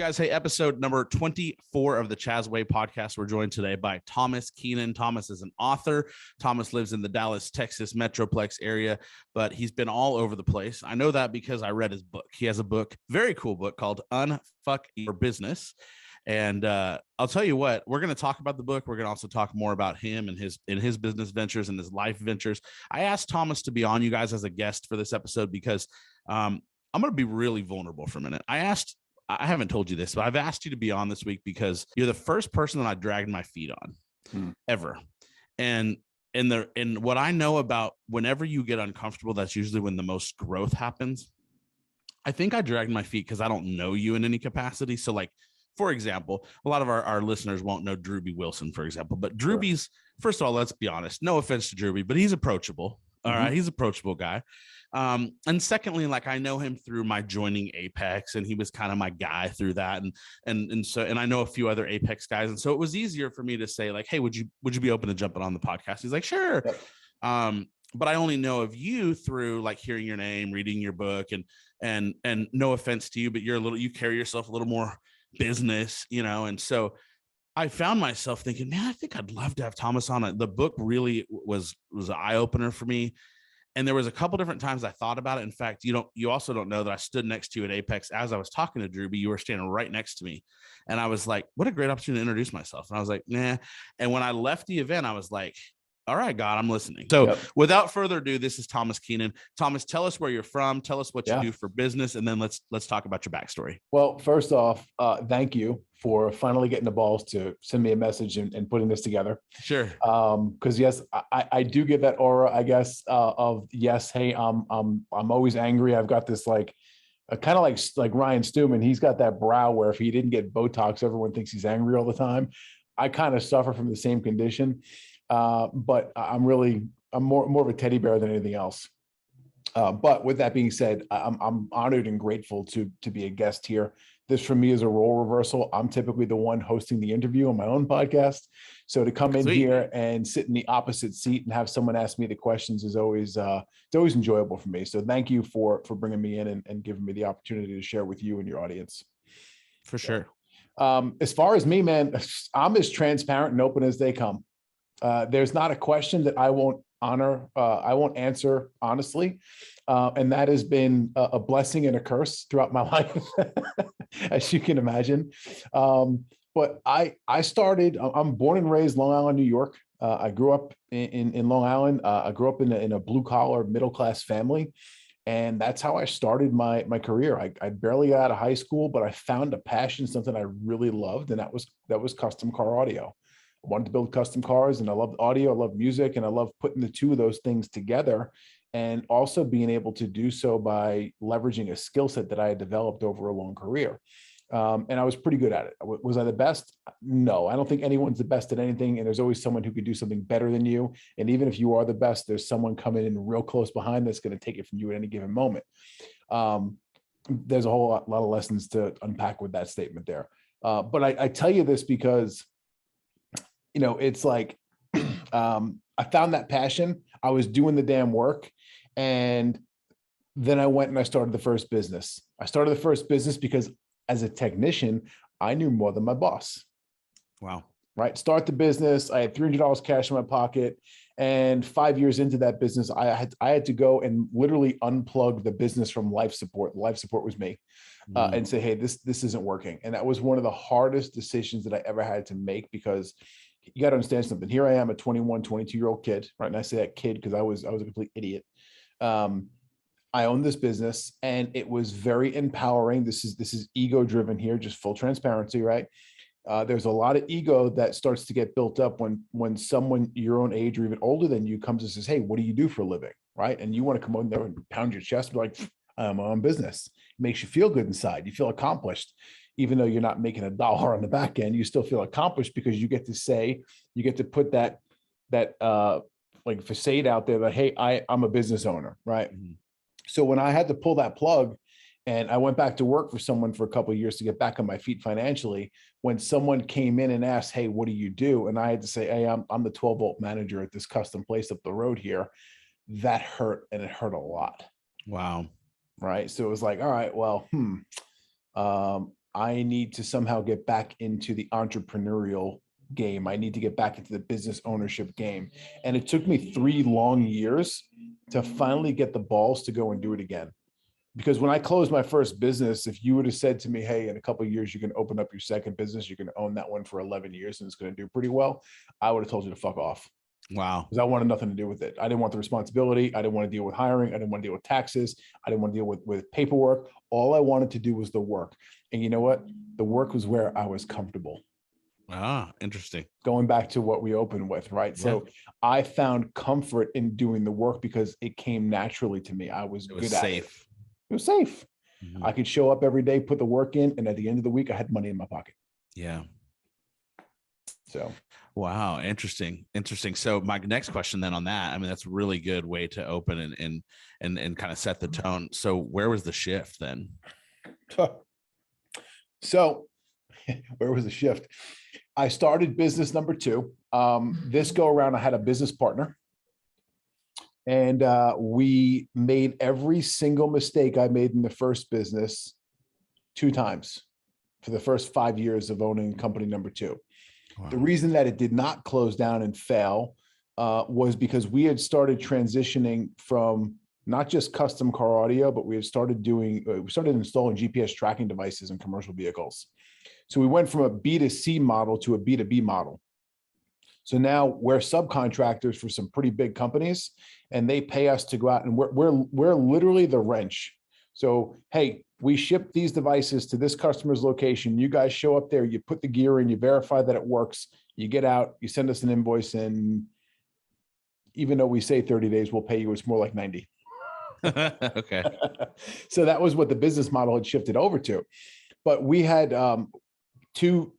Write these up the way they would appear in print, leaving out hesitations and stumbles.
guys. Hey, episode number 24 of the Chaz Way podcast. We're joined today by Tomas Keenan. Thomas is an author. Thomas lives in the Dallas, Texas metroplex area, but he's been all over the place. I know that because I read his book. He has a book, very cool book called UnFu Your Business. And I'll tell you what, we're going to talk about the book. We're going to also talk more about him and his business ventures and his life ventures. I asked Thomas to be on you guys as a guest for this episode because I'm going to be really vulnerable for a minute. I haven't told you this, but I've asked you to be on this week because you're the first person that I dragged my feet on ever. And what I know about whenever you get uncomfortable, that's usually when the most growth happens. I think I dragged my feet because I don't know you in any capacity. So like, for example, a lot of our listeners won't know Drewby Wilson, for example, but Drewby's, first of all, let's be honest, no offense to Drewby, but he's approachable. All right. He's an approachable guy. And secondly, like I know him through my joining Apex, and he was kind of my guy through that. And I know a few other Apex guys. And so it was easier for me to say like, hey, would you be open to jumping on the podcast? He's like, sure. Yep. But I only know of you through like hearing your name, reading your book, and no offense to you, but you carry yourself a little more business, and so I found myself thinking, man, I think I'd love to have Thomas on it. The book really was an eye-opener for me, and there was a couple different times I thought about it. In fact, you also don't know that I stood next to you at Apex as I was talking to Drewby. You were standing right next to me, and I was like, what a great opportunity to introduce myself. And I was like, nah. And when I left the event, I was like, all right, God, I'm listening. So Without further ado, this is Tomas Keenan. Thomas, tell us where you're from. Tell us what you do for business. And then let's talk about your backstory. Well, first off, thank you for finally getting the balls to send me a message and putting this together. Sure. Because yes, I do get that aura, I guess, of yes, hey, I'm always angry. I've got this like kind of like Ryan Stewman. He's got that brow where if he didn't get Botox, everyone thinks he's angry all the time. I kind of suffer from the same condition. But I'm more of a teddy bear than anything else. But with that being said, I'm honored and grateful to be a guest here. This for me is a role reversal. I'm typically the one hosting the interview on my own podcast. So to come in here and sit in the opposite seat and have someone ask me the questions is always, it's always enjoyable for me. So thank you for bringing me in and giving me the opportunity to share with you and your audience. For sure. As far as me, man, I'm as transparent and open as they come. There's not a question that I won't answer honestly. And that has been a blessing and a curse throughout my life, as you can imagine. But I'm born and raised Long Island, New York. I grew up in Long Island. I grew up in a blue collar, middle-class family. And that's how I started my career. I barely got out of high school, but I found a passion, something I really loved. And that was custom car audio. I wanted to build custom cars, and I love audio, I love music, and I love putting the two of those things together, and also being able to do so by leveraging a skill set that I had developed over a long career. And I was pretty good at it. Was I the best? No, I don't think anyone's the best at anything, and there's always someone who could do something better than you. And even if you are the best, there's someone coming in real close behind that's going to take it from you at any given moment. There's a whole lot of lessons to unpack with that statement there. But I tell you this because it's like, I found that passion. I was doing the damn work. And then I went and I started the first business. I started the first business because as a technician, I knew more than my boss. Wow. Right. Start the business. I had $300 cash in my pocket. And 5 years into that business, I had to go and literally unplug the business from life support. Life support was me. And say, hey, this isn't working. And that was one of the hardest decisions that I ever had to make, because you got to understand something. Here I am, a 21, 22-year-old kid, right? And I say that kid because I was a complete idiot. I owned this business, and it was very empowering. This is ego driven here, just full transparency, right? There's a lot of ego that starts to get built up when someone your own age or even older than you comes and says, hey, what do you do for a living? Right? And you want to come on there and pound your chest and be like, I have my own business. It makes you feel good inside. You feel accomplished. Even though you're not making $1 on the back end, you still feel accomplished because you get to put that like facade out there that, hey, I'm a business owner, right? Mm-hmm. So when I had to pull that plug and I went back to work for someone for a couple of years to get back on my feet financially, when someone came in and asked, hey, what do you do? And I had to say, hey, I'm the 12-volt manager at this custom place up the road here. That hurt, and it hurt a lot. Wow. Right. So it was like, all right, well, I need to somehow get back into the entrepreneurial game. I need to get back into the business ownership game. And it took me 3 long years to finally get the balls to go and do it again. Because when I closed my first business, if you would have said to me, hey, in a couple of years, you can open up your second business, you're going to own that one for 11 years and it's going to do pretty well, I would have told you to fuck off. Wow. Because I wanted nothing to do with it. I didn't want the responsibility. I didn't want to deal with hiring. I didn't want to deal with taxes. I didn't want to deal with paperwork. All I wanted to do was the work. And you know what? The work was where I was comfortable. Interesting. Going back to what we opened with, right? Yeah. So I found comfort in doing the work because it came naturally to me. I was good at it. It was safe. Mm-hmm. I could show up every day, put the work in, and at the end of the week, I had money in my pocket. Yeah. So, wow, interesting. So my next question then on that, I mean, that's a really good way to open and kind of set the tone. So where was the shift then? So where was the shift? I started business number 2. This go around, I had a business partner. And we made every single mistake I made in the first business 2 times for the first 5 years of owning company number 2. Wow. The reason that it did not close down and fail was because we had started transitioning from not just custom car audio, but we started installing GPS tracking devices in commercial vehicles. So we went from a B2C model to a B2B model. So now we're subcontractors for some pretty big companies, and they pay us to go out, and we're literally the wrench. So, hey, we ship these devices to this customer's location. You guys show up there, you put the gear in, you verify that it works, you get out, you send us an invoice, and even though we say 30 days, we'll pay you, it's more like 90. Okay. So that was what the business model had shifted over to. But we had 2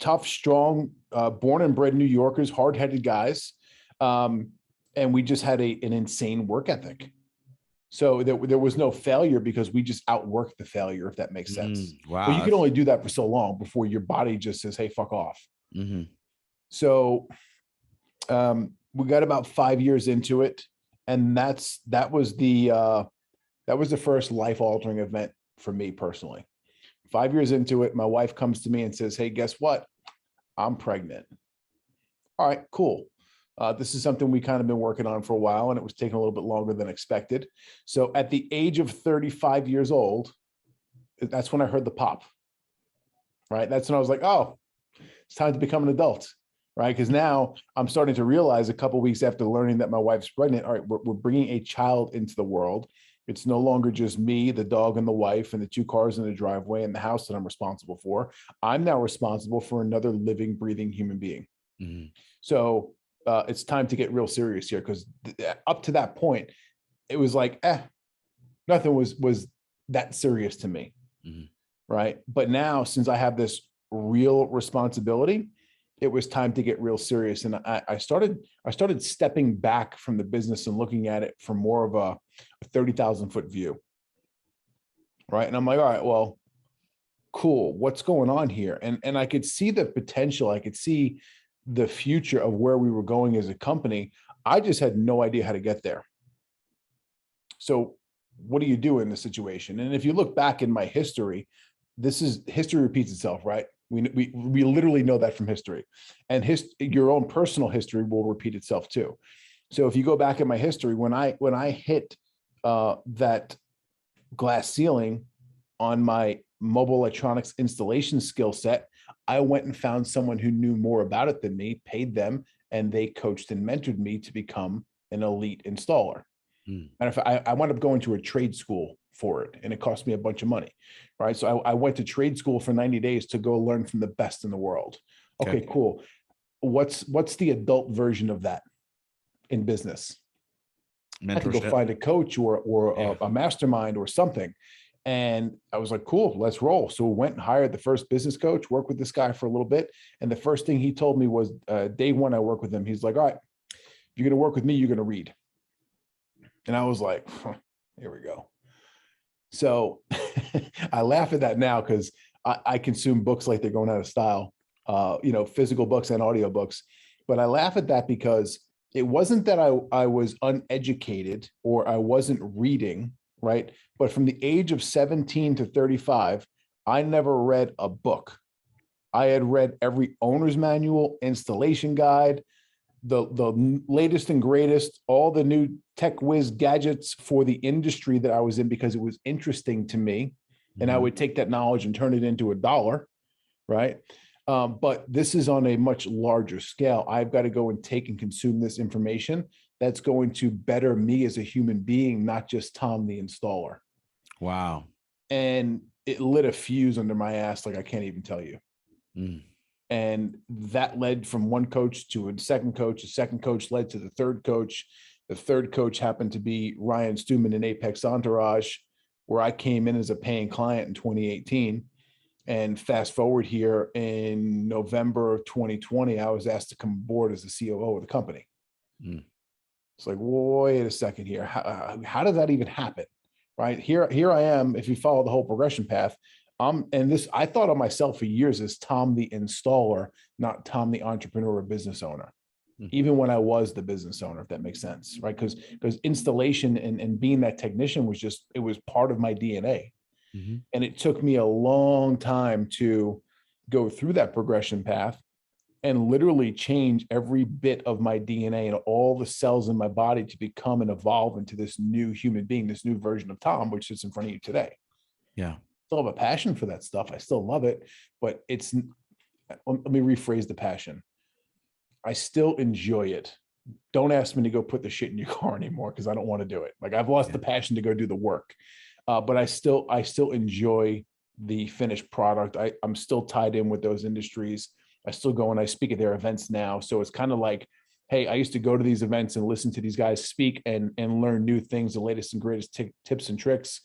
tough, strong, born and bred New Yorkers, hard-headed guys. And we just had an insane work ethic. So there was no failure because we just outworked the failure, if that makes sense. Wow. But you can only do that for so long before your body just says, hey, fuck off. Mm-hmm. So we got about 5 years into it. And that was the first life-altering event for me personally. 5 years into it, my wife comes to me and says, hey, guess what? I'm pregnant. All right, cool. This is something we kind of been working on for a while, and it was taking a little bit longer than expected. So at the age of 35 years old, that's when I heard the pop, right? That's when I was like, oh, it's time to become an adult, right? Because now I'm starting to realize a couple of weeks after learning that my wife's pregnant, all right, we're bringing a child into the world. It's no longer just me, the dog, and the wife, and the 2 cars in the driveway and the house that I'm responsible for. I'm now responsible for another living, breathing human being. Mm-hmm. So it's time to get real serious here, because up to that point, it was like, nothing was that serious to me, mm-hmm. right? But now, since I have this real responsibility, it was time to get real serious. And I started stepping back from the business and looking at it from more of a 30,000 foot view. Right. And I'm like, all right, well, cool. What's going on here? And I could see the potential. I could see the future of where we were going as a company. I just had no idea how to get there. So what do you do in this situation? And if you look back in my history, history repeats itself, right? We literally know that from history, and your own personal history will repeat itself too. So if you go back in my history, when I hit that glass ceiling on my mobile electronics installation skill set, I went and found someone who knew more about it than me, paid them, and they coached and mentored me to become an elite installer. And if I wound up going to a trade school for it, and it cost me a bunch of money, right? So I went to trade school for 90 days to go learn from the best in the world. Okay, cool. What's the adult version of that in business? Mentorship. I could go find a coach or a mastermind or something. And I was like, cool, let's roll. So we went and hired the first business coach, worked with this guy for a little bit. And the first thing he told me was day one, I work with him. He's like, all right, if you're going to work with me, you're going to read. And I was like, here we go. So I laugh at that now because I consume books like they're going out of style, physical books and audio books. But I laugh at that because it wasn't that I was uneducated or I wasn't reading, right? But from the age of 17 to 35, I never read a book. I had read every owner's manual, installation guide, the latest and greatest, all the new tech whiz gadgets for the industry that I was in because it was interesting to me. And I would take that knowledge and turn it into a dollar, right? But this is on a much larger scale. I've got to go and take and consume this information that's going to better me as a human being, not just Tom, the installer. Wow. And it lit a fuse under my ass like I can't even tell you. And that led from one coach to a second coach. The second coach led to the third coach. The third coach happened to be Ryan Stewman in Apex Entourage, where I came in as a paying client in 2018. And fast forward here in November of 2020, I was asked to come aboard as the COO of the company. It's like, wait a second here. How does that even happen? Right here I am. If you follow the whole progression path, and this, I thought of myself for years as Tom the installer, not Tom the entrepreneur or business owner, even when I was the business owner, if that makes sense, right? Because installation and being that technician was just, it was part of my DNA. And it took me a long time to go through that progression path and literally change every bit of my DNA and all the cells in my body to become and evolve into this new human being, this new version of Tom, which sits in front of you today. Yeah. Still have a passion for that stuff. I still love it, but it's, let me rephrase the passion. I still enjoy it. Don't ask me to go put the shit in your car anymore because I don't want to do it. Like I've lost the passion to go do the work, but I still enjoy the finished product. I'm still tied in with those industries. I still go and I speak at their events now. So it's kind of like, hey, I used to go to these events and listen to these guys speak and learn new things, the latest and greatest tips and tricks.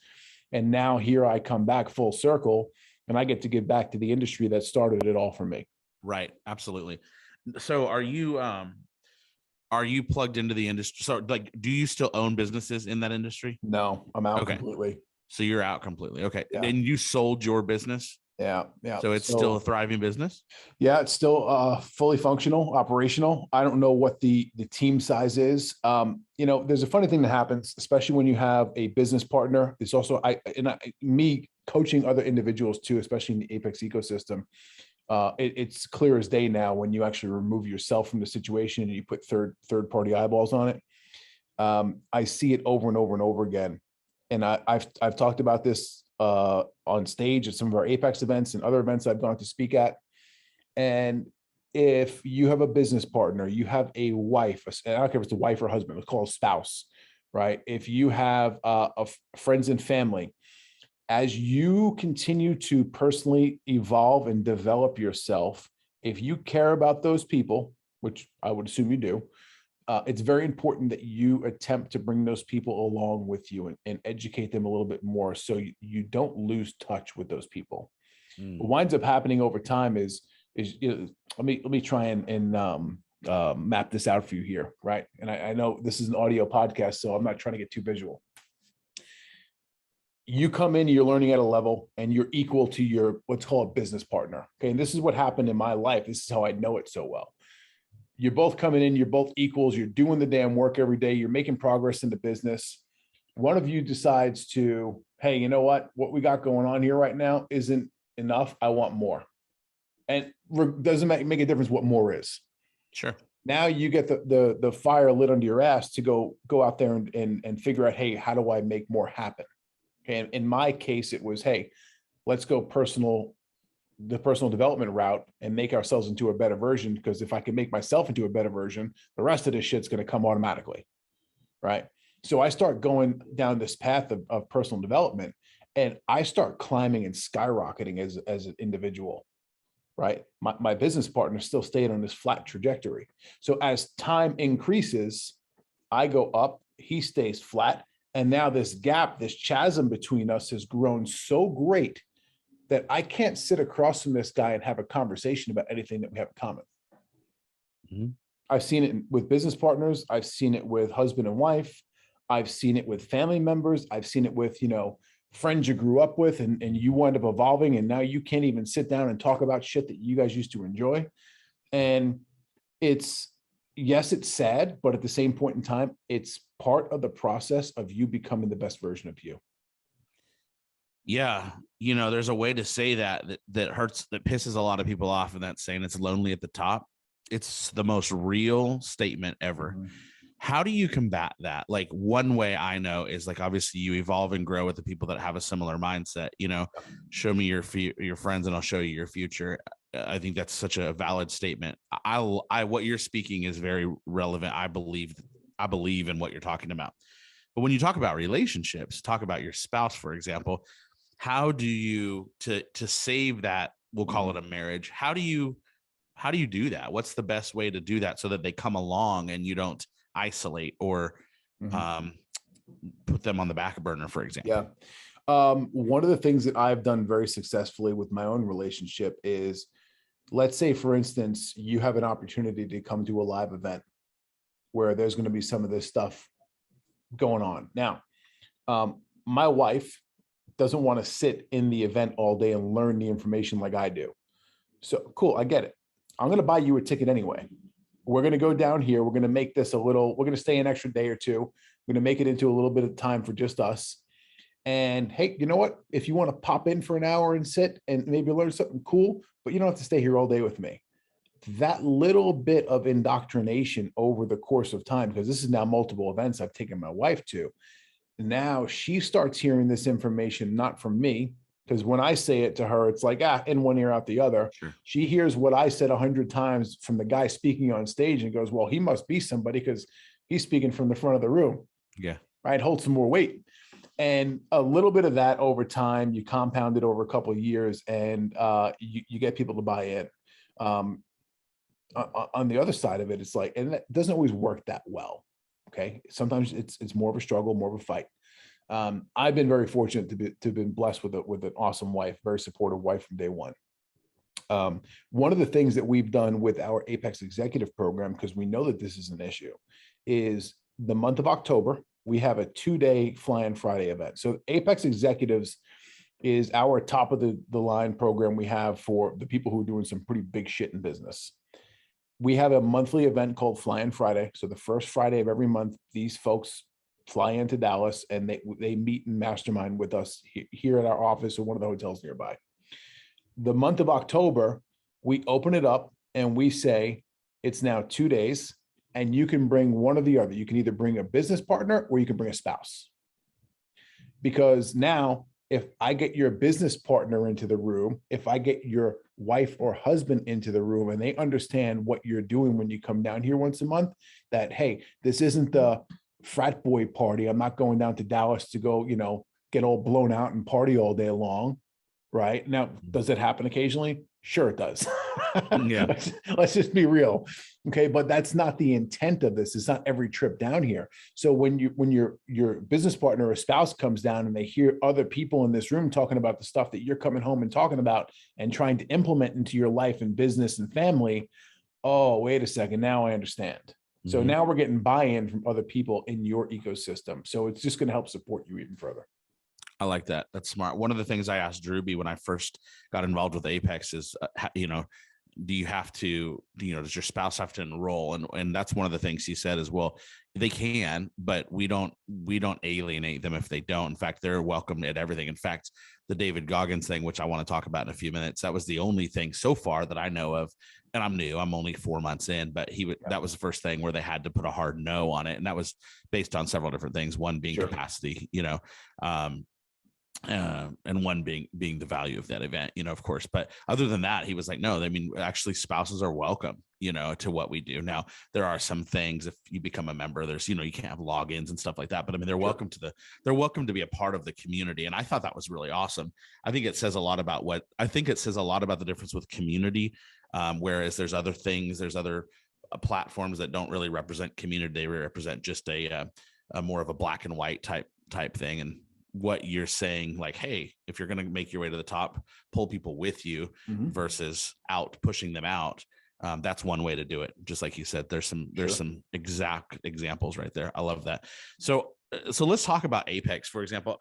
And now here I come back full circle and I get to give back to the industry that started it all for me. Right. Absolutely. So are you plugged into the industry? So like, do you still own businesses in that industry? No, I'm out completely. So you're out completely. Okay. Yeah. Then you sold your business. Yeah. So it's still a thriving business. Yeah, it's still fully functional, operational. I don't know what the team size is. There's a funny thing that happens, especially when you have a business partner. It's also me coaching other individuals too, especially in the Apex ecosystem. It's clear as day now when you actually remove yourself from the situation and you put third party eyeballs on it. I see it over and over and over again, and I've talked about this on stage at some of our Apex events and other events I've gone to speak at. And if you have a business partner, you have a wife, I don't care if it's a wife or husband, let's call it a spouse, right? If you have friends and family, as you continue to personally evolve and develop yourself, if you care about those people, which I would assume you do, it's very important that you attempt to bring those people along with you and educate them a little bit more so you don't lose touch with those people. What winds up happening over time is let me try and map this out for you here, right? And I know this is an audio podcast, so I'm not trying to get too visual. You come in, you're learning at a level and you're equal to your, what's called a business partner. Okay. And this is what happened in my life. This is how I know it so well. You're both coming in, you're both equals, you're doing the damn work every day, you're making progress in the business. One of you decides to, hey, you know what we got going on here right now isn't enough. I want more. And doesn't make a difference what more is. Sure. Now you get the fire lit under your ass to go out there and figure out, hey, how do I make more happen? Okay. And in my case, it was, hey, let's go the personal development route and make ourselves into a better version. Because if I can make myself into a better version, the rest of this shit's going to come automatically. Right. So I start going down this path of personal development and I start climbing and skyrocketing as an individual. Right. My business partner still stayed on this flat trajectory. So as time increases, I go up, he stays flat. And now this gap, this chasm between us has grown so great that I can't sit across from this guy and have a conversation about anything that we have in common. I've seen it with business partners. I've seen it with husband and wife. I've seen it with family members. I've seen it with, friends you grew up with and you wind up evolving and now you can't even sit down and talk about shit that you guys used to enjoy. And it's sad, but at the same point in time, it's part of the process of you becoming the best version of you. Yeah. There's a way to say that hurts, that pisses a lot of people off. And that's saying it's lonely at the top. It's the most real statement ever. Mhm. How do you combat that? Like, one way I know is, like, obviously you evolve and grow with the people that have a similar mindset. Show me your friends and I'll show you your future. I think that's such a valid statement. What you're speaking is very relevant. I believe in what you're talking about. But when you talk about relationships, talk about your spouse, for example, how do you to save that? We'll call it a marriage. How do you do that? What's the best way to do that so that they come along and you don't isolate or put them on the back burner, for example? Yeah. One of the things that I've done very successfully with my own relationship is, let's say, for instance, you have an opportunity to come to a live event where there's going to be some of this stuff going on. Now, my wife doesn't want to sit in the event all day and learn the information like I do. So cool, I get it. I'm going to buy you a ticket anyway. We're going to go down here. We're going to make this we're going to stay an extra day or two. We're going to make it into a little bit of time for just us. And hey, you know what? If you want to pop in for an hour and sit and maybe learn something cool, but you don't have to stay here all day with me. That little bit of indoctrination over the course of time, because this is now multiple events I've taken my wife to. Now she starts hearing this information, not from me, because when I say it to her, it's like, in one ear out the other. Sure. She hears what I said 100 times from the guy speaking on stage and goes, well, he must be somebody because he's speaking from the front of the room. Yeah. Right. Hold some more weight. And a little bit of that over time, you compound it over a couple of years, and you get people to buy in. On the other side of it, it's like, and it doesn't always work that well. Okay. Sometimes it's more of a struggle, more of a fight. I've been very fortunate to have been blessed with an awesome wife, very supportive wife from day one. One of the things that we've done with our Apex Executive Program, because we know that this is an issue, is the month of October, we have a 2-day Fly-In Friday event. So Apex Executives is our top of the line program we have for the people who are doing some pretty big shit in business. We have a monthly event called Fly-In Friday. So the first Friday of every month, these folks fly into Dallas and they meet and mastermind with us here at our office or one of the hotels nearby. The month of October, we open it up and we say, it's now 2 days and you can bring one or the other. You can either bring a business partner or you can bring a spouse. Because now, if I get your business partner into the room, if I get your wife or husband into the room and they understand what you're doing when you come down here once a month, that, hey, this isn't the frat boy party. I'm not going down to Dallas to go, get all blown out and party all day long. Right. Now, does it happen occasionally? Sure, it does. Yeah. Let's just be real. Okay. But that's not the intent of this. It's not every trip down here. So when your business partner or spouse comes down and they hear other people in this room talking about the stuff that you're coming home and talking about and trying to implement into your life and business and family, oh, wait a second. Now I understand. Mm-hmm. So now we're getting buy-in from other people in your ecosystem. So it's just going to help support you even further. I like that. That's smart. One of the things I asked Drewby when I first got involved with Apex is, do you have to, does your spouse have to enroll? And that's one of the things he said as well. They can, but we don't alienate them if they don't. In fact, they're welcome at everything. In fact, the David Goggins thing, which I want to talk about in a few minutes, that was the only thing so far that I know of. And I'm new, I'm only 4 months in, but that was the first thing where they had to put a hard no on it. And that was based on several different things. One being capacity, and one being the value of that event, of course. But other than that, he was like, no, I mean, actually spouses are welcome, to what we do. Now, there are some things, if you become a member, there's, you can't have logins and stuff like that, but I mean, they're welcome to be a part of the community. And I thought that was really awesome. I think it says a lot about the difference with community. Whereas there's other things, there's other platforms that don't really represent community. They represent just a more of a black and white type thing. And what you're saying, like, hey, if you're going to make your way to the top, pull people with you versus pushing them out. That's one way to do it. Just like you said, there's some exact examples right there. I love that. So let's talk about Apex, for example.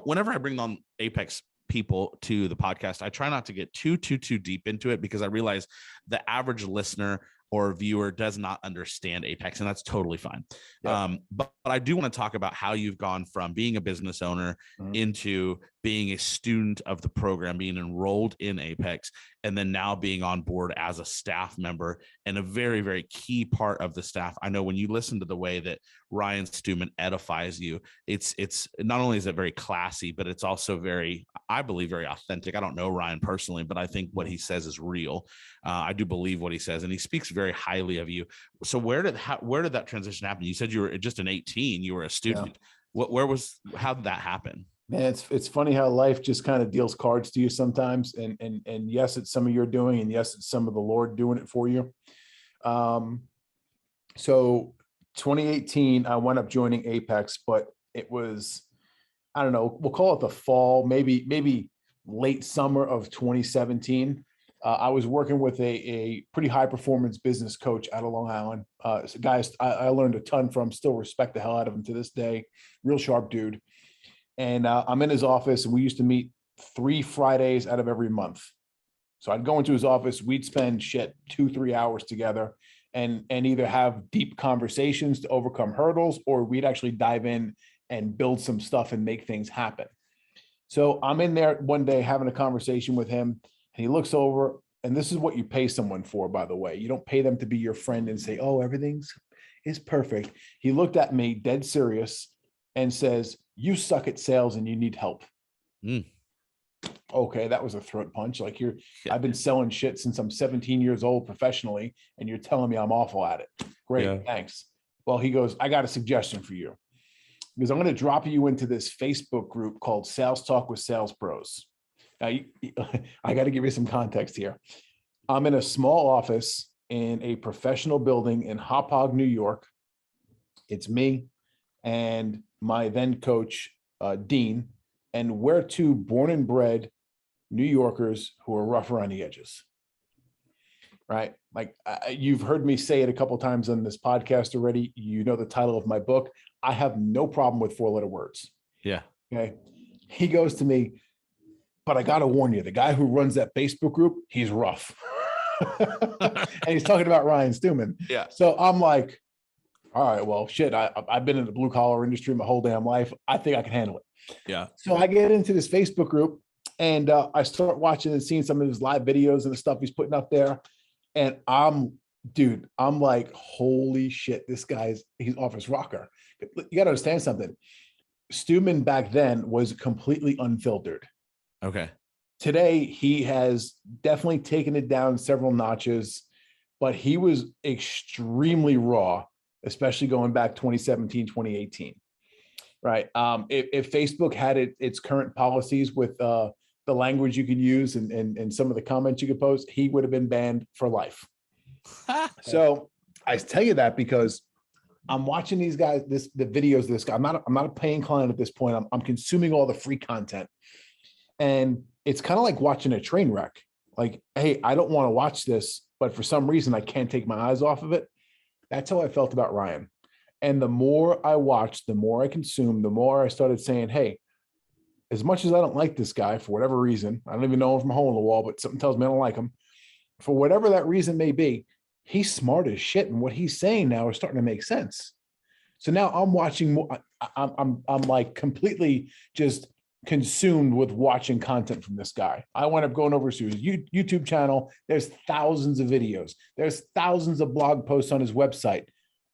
Whenever I bring on Apex people to the podcast, I try not to get too deep into it because I realize the average listener or viewer does not understand Apex, and that's totally fine. Yep. But I do want to talk about how you've gone from being a business owner into being a student of the program, being enrolled in Apex, and then now being on board as a staff member and a very, very key part of the staff. I know when you listen to the way that Ryan Stewman edifies you, it's not only is it very classy, but it's also very, I believe, very authentic. I don't know Ryan personally, but I think what he says is real. I do believe what he says, and he speaks very highly of you. So where did that transition happen? You said you were just an 18, you were a student. Yeah. How did that happen? Man, it's funny how life just kind of deals cards to you sometimes. And yes, it's some of your doing, and yes, it's some of the Lord doing it for you. So 2018, I wound up joining Apex, but it was, I don't know, we'll call it the fall, maybe late summer of 2017. I was working with a pretty high performance business coach out of Long Island. Guys, I learned a ton from, still respect the hell out of him to this day. Real sharp dude. And I'm in his office, and we used to meet 3 Fridays out of every month. So I'd go into his office, we'd spend 2-3 hours together and either have deep conversations to overcome hurdles, or we'd actually dive in and build some stuff and make things happen. So I'm in there one day having a conversation with him, and he looks over, and this is what you pay someone for, by the way. You don't pay them to be your friend and say, oh, everything's perfect. He looked at me dead serious and says, you suck at sales and you need help. Okay, that was a throat punch. Like, I've been selling shit since I'm 17 years old professionally, and you're telling me I'm awful at it. Great, thanks. Well, he goes, I got a suggestion for you. Because I'm going to drop you into this Facebook group called Sales Talk with Sales Pros. Now, I got to give you some context here. I'm in a small office in a professional building in Hauppauge, New York. It's me and my then coach, Dean, and we're 2 born and bred New Yorkers who are rough around the edges, right? Like, you've heard me say it a couple of times on this podcast already. You know the title of my book. I have no problem with 4-letter words. Yeah. Okay. He goes to me, but I got to warn you, the guy who runs that Facebook group, he's rough. And he's talking about Ryan Stewman. Yeah. So I'm like, all right, well, shit, I've been in the blue collar industry my whole damn life. I think I can handle it. Yeah. So I get into this Facebook group, and I start watching and seeing some of his live videos and the stuff he's putting up there. And I'm like, holy shit, he's office rocker. You got to understand something. Stewman back then was completely unfiltered. Okay. Today, he has definitely taken it down several notches, but he was extremely raw, especially going back 2017, 2018, right? If Facebook had its current policies with the language you could use and some of the comments you could post, he would have been banned for life. So I tell you that because I'm watching these guys, the videos of this guy. I'm not a paying client at this point. I'm consuming all the free content. And it's kind of like watching a train wreck. Like, hey, I don't want to watch this, but for some reason I can't take my eyes off of it. That's how I felt about Ryan. And the more I watched, the more I consumed, the more I started saying, hey, as much as I don't like this guy for whatever reason, I don't even know him from a hole in the wall, but something tells me I don't like him. For whatever that reason may be, he's smart as shit. And what he's saying now is starting to make sense. So now I'm watching more. I'm like completely just consumed with watching content from this guy. I wind up going over to his YouTube channel. There's thousands of videos. There's thousands of blog posts on his website.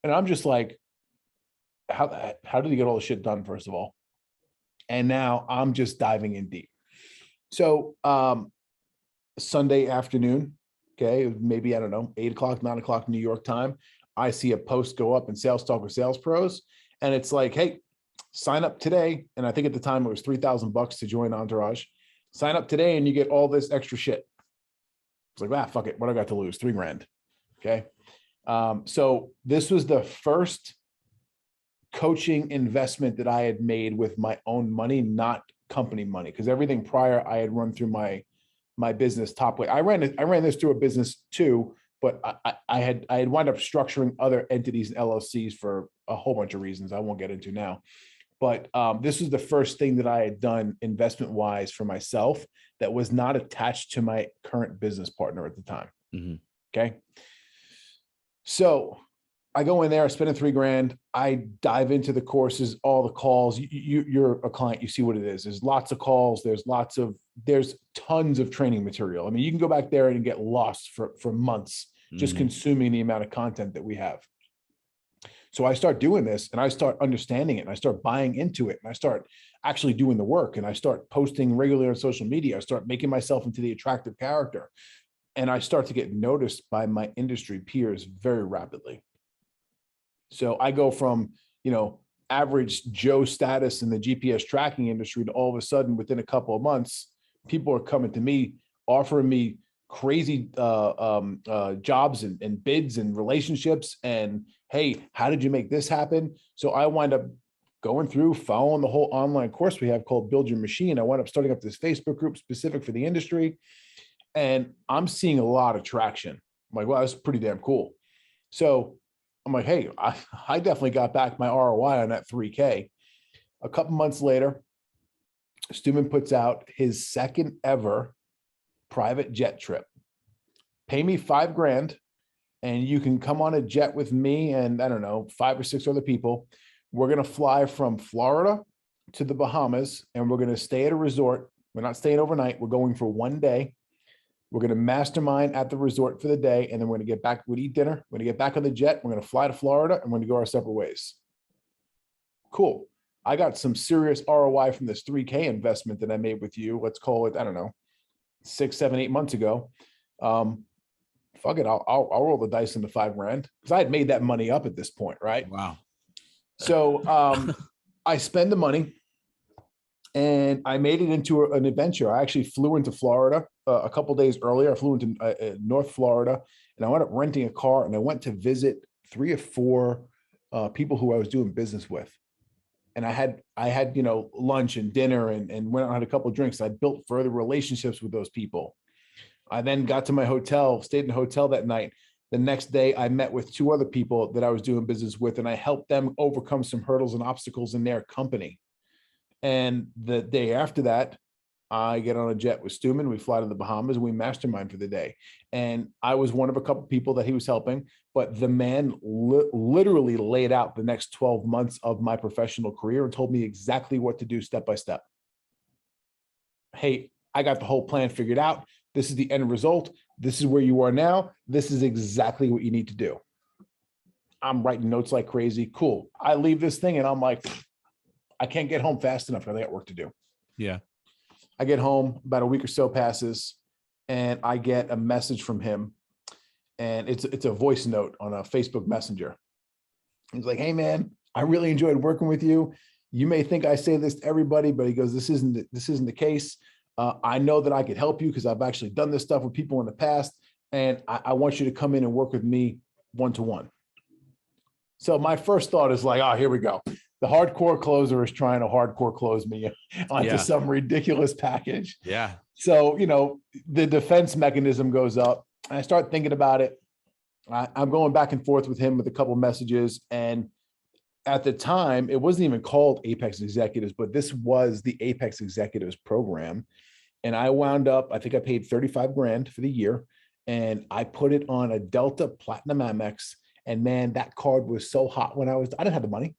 And I'm just like, how did he get all the shit done, first of all? And now I'm just diving in deep. So Sunday afternoon, okay, maybe, I don't know, 8 o'clock, 9 o'clock New York time, I see a post go up in Sales Talk with Sales Pros. And it's like, hey, sign up today. And I think at the time it was $3,000 to join Entourage. Sign up today and you get all this extra shit. It's like, fuck it. What I got to lose? $3,000. Okay. So this was the first coaching investment that I had made with my own money, not company money. Because everything prior I had run through my business top way. I ran this through a business too, but I had wound up structuring other entities and LLCs for a whole bunch of reasons I won't get into now. But this was the first thing that I had done investment wise for myself that was not attached to my current business partner at the time. Mm-hmm. Okay. So I go in there, I spend $3,000. I dive into the courses, all the calls. You're a client, you see what it is. There's lots of calls. There's tons of training material. I mean, you can go back there and get lost for months just consuming the amount of content that we have. So I start doing this and I start understanding it and I start buying into it and I start actually doing the work and I start posting regularly on social media. I start making myself into the attractive character and I start to get noticed by my industry peers very rapidly. So I go from, average Joe status in the GPS tracking industry to all of a sudden within a couple of months, people are coming to me, offering me crazy jobs and bids and relationships. And hey, how did you make this happen? So I wind up going through, following the whole online course we have called Build Your Machine. I wound up starting up this Facebook group specific for the industry. And I'm seeing a lot of traction. I'm like, wow, that's pretty damn cool. So I'm like, hey, I definitely got back my ROI on that $3K. A couple months later, Stuman puts out his second ever private jet trip. Pay me $5,000 and you can come on a jet with me and I don't know, 5 or 6 other people. We're going to fly from Florida to the Bahamas and we're going to stay at a resort. We're not staying overnight. We're going for one day. We're going to mastermind at the resort for the day. And then we're going to get back, we'll eat dinner. We're going to get back on the jet. We're going to fly to Florida and we're going to go our separate ways. Cool. I got some serious ROI from this $3K investment that I made with you. Let's call it, I don't know, 6, 7, 8 months ago. Fuck it. I'll roll the dice into $5,000 because I had made that money up at this point. Right. Wow. So I spend the money and I made it into an adventure. I actually flew into Florida a couple of days earlier. I flew into North Florida and I wound up renting a car and I went to visit 3 or 4 people who I was doing business with. And I had, lunch and dinner and went out and had a couple of drinks. I built further relationships with those people. I then got to my hotel, stayed in a hotel that night. The next day I met with 2 other people that I was doing business with and I helped them overcome some hurdles and obstacles in their company. And the day after that, I get on a jet with Stuman. We fly to the Bahamas and we mastermind for the day. And I was one of a couple of people that he was helping, but the man literally laid out the next 12 months of my professional career and told me exactly what to do step by step. Hey, I got the whole plan figured out. This is the end result. This is where you are now. This is exactly what you need to do. I'm writing notes like crazy. Cool. I leave this thing and I'm like, I can't get home fast enough. I got work to do. Yeah. I get home, about a week or so passes, and I get a message from him. And it's a voice note on a Facebook Messenger. He's like, hey man, I really enjoyed working with you. You may think I say this to everybody, but he goes, this isn't the case. I know that I could help you because I've actually done this stuff with people in the past. And I want you to come in and work with me one-to-one. So my first thought is like, oh, here we go. The hardcore closer is trying to hardcore close me onto some ridiculous package. Yeah. So, the defense mechanism goes up. I start thinking about it. I'm going back and forth with him with a couple of messages. And at the time, it wasn't even called Apex Executives, but this was the Apex Executives program. And I wound up, I think I paid $35,000 for the year. And I put it on a Delta Platinum Amex. And man, that card was so hot I didn't have the money.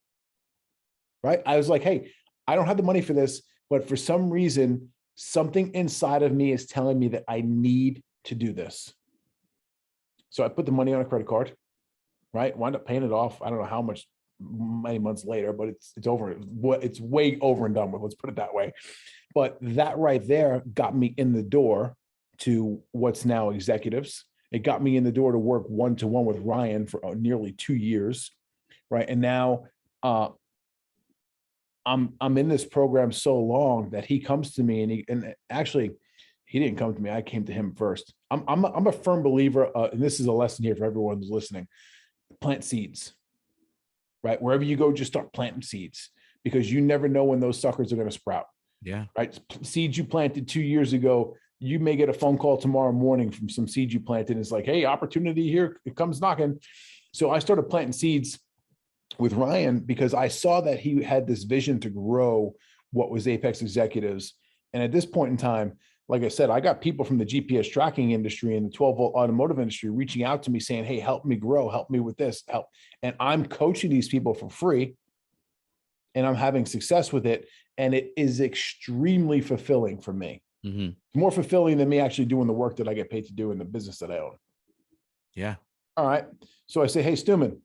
Right. I was like, hey, I don't have the money for this, but for some reason, something inside of me is telling me that I need to do this. So I put the money on a credit card, right? Wound up paying it off. I don't know how much, many months later, but it's over. It's way over and done with. Let's put it that way. But that right there got me in the door to what's now Executives. It got me in the door to work one-to-one with Ryan for nearly 2 years. Right. And now, I'm in this program so long that he comes to me and actually he didn't come to me. I came to him first. I'm a firm believer, and this is a lesson here for everyone who's listening. Plant seeds, right? Wherever you go, just start planting seeds because you never know when those suckers are going to sprout. Yeah. Right. Seeds you planted 2 years ago, you may get a phone call tomorrow morning from some seeds you planted. And it's like, hey, opportunity here. It comes knocking. So I started planting seeds with Ryan because I saw that he had this vision to grow what was Apex Executives. And at this point in time, like I said, I got people from the GPS tracking industry and the 12-volt automotive industry reaching out to me saying, hey, help me grow, help me with this, help. And I'm coaching these people for free and I'm having success with it. And it is extremely fulfilling for me. Mm-hmm. More fulfilling than me actually doing the work that I get paid to do in the business that I own. Yeah. All right. So I say, hey, Stuman,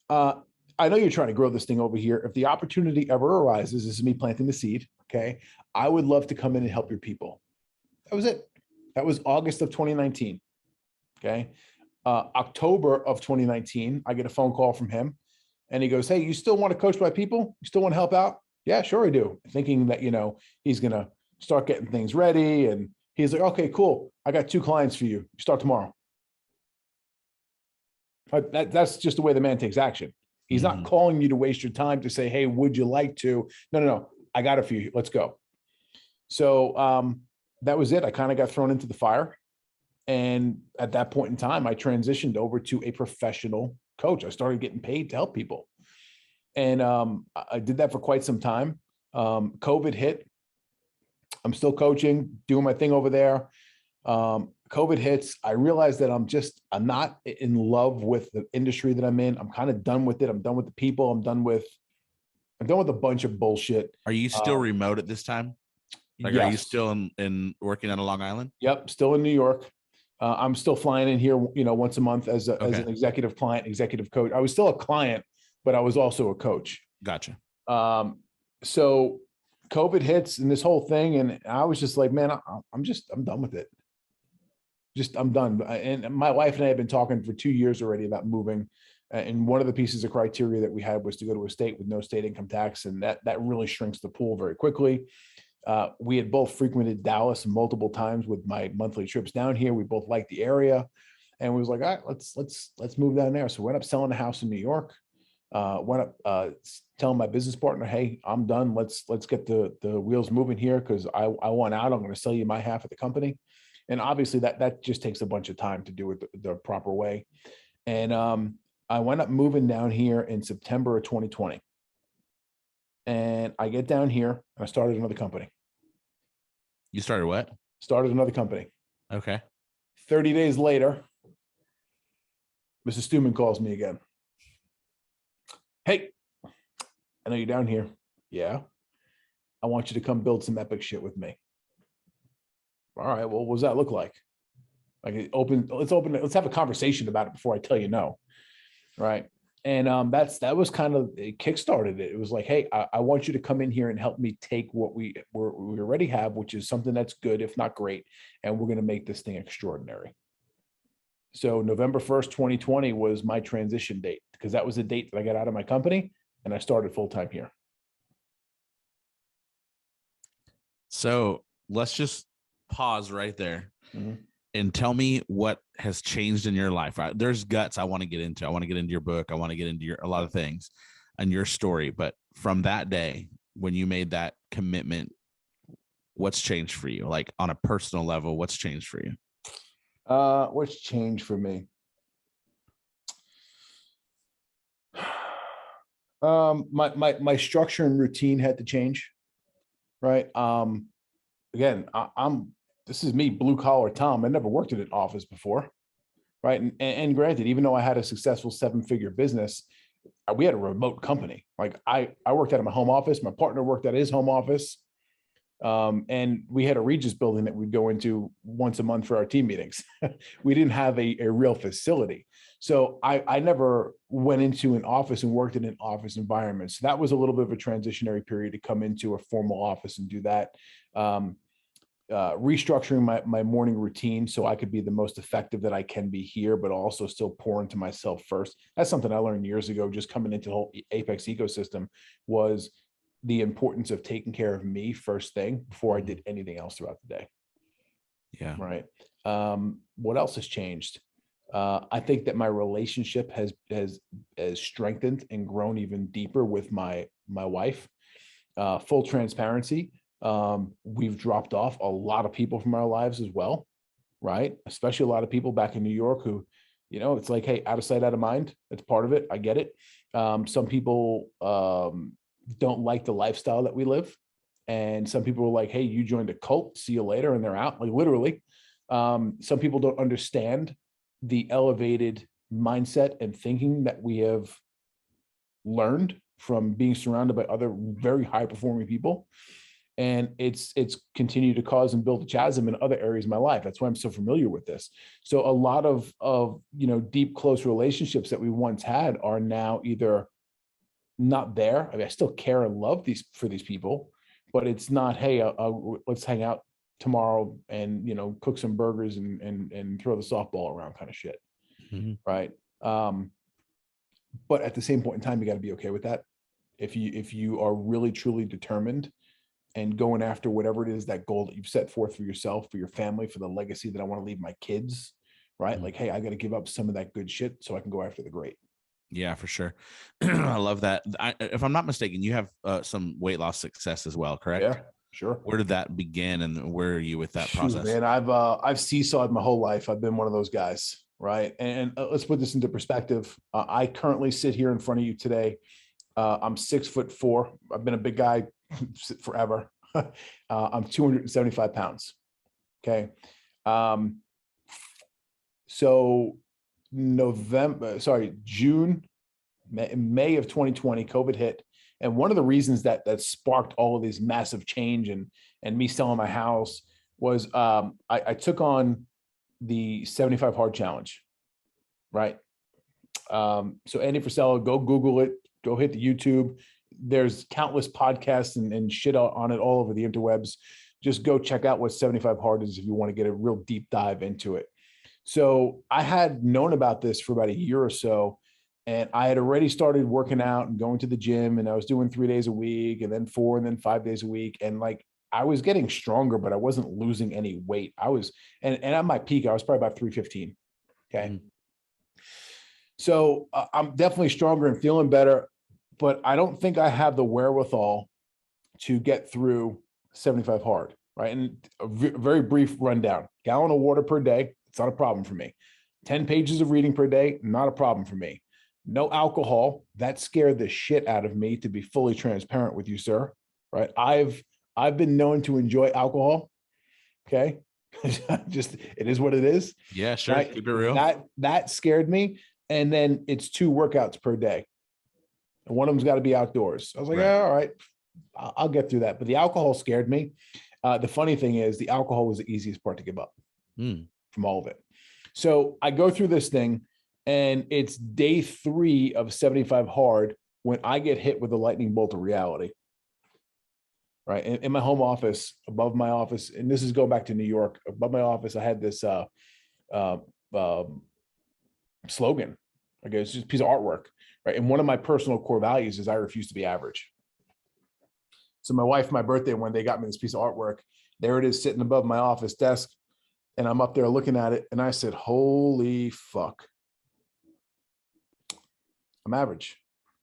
I know you're trying to grow this thing over here. If the opportunity ever arises, this is me planting the seed. Okay. I would love to come in and help your people. That was it. That was August of 2019. Okay. October of 2019, I get a phone call from him and he goes, hey, you still want to coach my people? You still want to help out? Yeah, sure I do. Thinking that, he's going to start getting things ready. And he's like, okay, cool. I got 2 clients for you. Start tomorrow. That's just the way the man takes action. He's not calling you to waste your time to say, hey, would you like to? No. I got it for you. Let's go. So that was it. I kind of got thrown into the fire. And at that point in time, I transitioned over to a professional coach. I started getting paid to help people. And I did that for quite some time. COVID hit. I'm still coaching, doing my thing over there. COVID hits. I realized that I'm not in love with the industry that I'm in. I'm kind of done with it. I'm done with the people. I'm done with a bunch of bullshit. Are you still remote at this time? Like, yes. Are you still in working on Long Island? Yep. Still in New York. I'm still flying in here, once a month as an executive client, executive coach. I was still a client, but I was also a coach. Gotcha. So COVID hits and this whole thing. And I was just like, man, I'm done with it. I'm done. And my wife and I have been talking for 2 years already about moving. And one of the pieces of criteria that we had was to go to a state with no state income tax. And that really shrinks the pool very quickly. We had both frequented Dallas multiple times with my monthly trips down here. We both liked the area and we was like, all right, let's move down there. So we ended up selling a house in New York. Went up telling my business partner, hey, I'm done. Let's get the wheels moving here because I want out. I'm going to sell you my half of the company. And obviously that just takes a bunch of time to do it the proper way. And I went up moving down here in September of 2020. And I get down here and I started another company. You started what? Started another company. Okay. 30 days later, Mrs. Stuman calls me again. Hey, I know you're down here. Yeah. I want you to come build some epic shit with me. All right. Well, what does that look like? Let's have a conversation about it before I tell you no. Right. And that was kind of, it kickstarted it. It was like, hey, I want you to come in here and help me take what we already have, which is something that's good, if not great. And we're going to make this thing extraordinary. So November 1st, 2020 was my transition date because that was the date that I got out of my company and I started full-time here. So let's just pause right there. And tell me what has changed in your life. Right? There's guts I want to get into. I want to get into your book. I want to get into a lot of things and your story. But from that day, when you made that commitment, what's changed for you? Like on a personal level, what's changed for you? What's changed for me? My structure and routine had to change. Right. Again, this is me, blue collar Tom. I never worked in an office before. Right. And granted, even though I had a successful 7-figure business, we had a remote company. Like I worked out of my home office. My partner worked at his home office. And we had a Regis building that we'd go into once a month for our team meetings. We didn't have a real facility. So I never went into an office and worked in an office environment. So that was a little bit of a transitionary period to come into a formal office and do that. Restructuring my morning routine so I could be the most effective that I can be here, but also still pour into myself first. That's something I learned years ago, just coming into the whole Apex ecosystem, was the importance of taking care of me first thing before I did anything else throughout the day. Yeah. Right. What else has changed? I think that my relationship has strengthened and grown even deeper with my wife. Full transparency. We've dropped off a lot of people from our lives as well, right? Especially a lot of people back in New York who, it's like, hey, out of sight, out of mind. That's part of it. I get it. Some people don't like the lifestyle that we live. And some people were like, hey, you joined a cult, see you later. And they're out, like literally. Some people don't understand the elevated mindset and thinking that we have learned from being surrounded by other very high performing people. And it's continued to cause and build a chasm in other areas of my life. That's why I'm so familiar with this. So a lot of deep, close relationships that we once had are now either not there. I mean, I still care and love for these people, but it's not, hey, let's hang out tomorrow and cook some burgers and throw the softball around kind of shit. Mm-hmm. Right. But at the same point in time, you got to be okay with that. If you are really truly determined and going after whatever it is, that goal that you've set forth for yourself, for your family, for the legacy that I want to leave my kids, right? Mm-hmm. Like, hey, I got to give up some of that good shit so I can go after the great. Yeah, for sure. I love that. If I'm not mistaken, you have some weight loss success as well, correct? Yeah, sure. Where did that begin, and where are you with that process? Man, I've seesawed my whole life. I've been one of those guys, right? And let's put this into perspective. I currently sit here in front of you today. I'm 6'4". I've been a big guy forever. I'm 275 pounds. Okay. So June, May of 2020, COVID hit. And one of the reasons that sparked all of this massive change and me selling my house was I took on the 75 hard challenge. Right. So Andy Frisella, go Google it, go hit the YouTube. There's countless podcasts and shit on it all over the interwebs. Just go check out what 75 hard is if you want to get a real deep dive into it. So I had known about this for about a year or so, and I had already started working out and going to the gym, and I was doing 3 days a week and then 4 and then 5 days a week. And like, I was getting stronger, but I wasn't losing any weight. And at my peak, I was probably about 315. Okay. Mm-hmm. So I'm definitely stronger and feeling better, but I don't think I have the wherewithal to get through 75 hard, right? And a very brief rundown: gallon of water per day. It's not a problem for me. 10 pages of reading per day, not a problem for me. No alcohol. That scared the shit out of me, to be fully transparent with you, sir. Right? I've been known to enjoy alcohol. Okay. Just, it is what it is. Yeah, sure. Right? Keep it real. That scared me. And then it's 2 workouts per day. And one of them's got to be outdoors. I was like, right. All right, I'll get through that. But the alcohol scared me. The funny thing is, the alcohol was the easiest part to give up from all of it. So I go through this thing, and it's day 3 of 75 hard when I get hit with a lightning bolt of reality. Right. In my home office, above my office, and this is going back to New York, above my office, I had this slogan. Okay, it's just a piece of artwork, right? And one of my personal core values is I refuse to be average. So my wife, my birthday, when they got me this piece of artwork, there it is sitting above my office desk, and I'm up there looking at it, and I said, holy fuck. I'm average.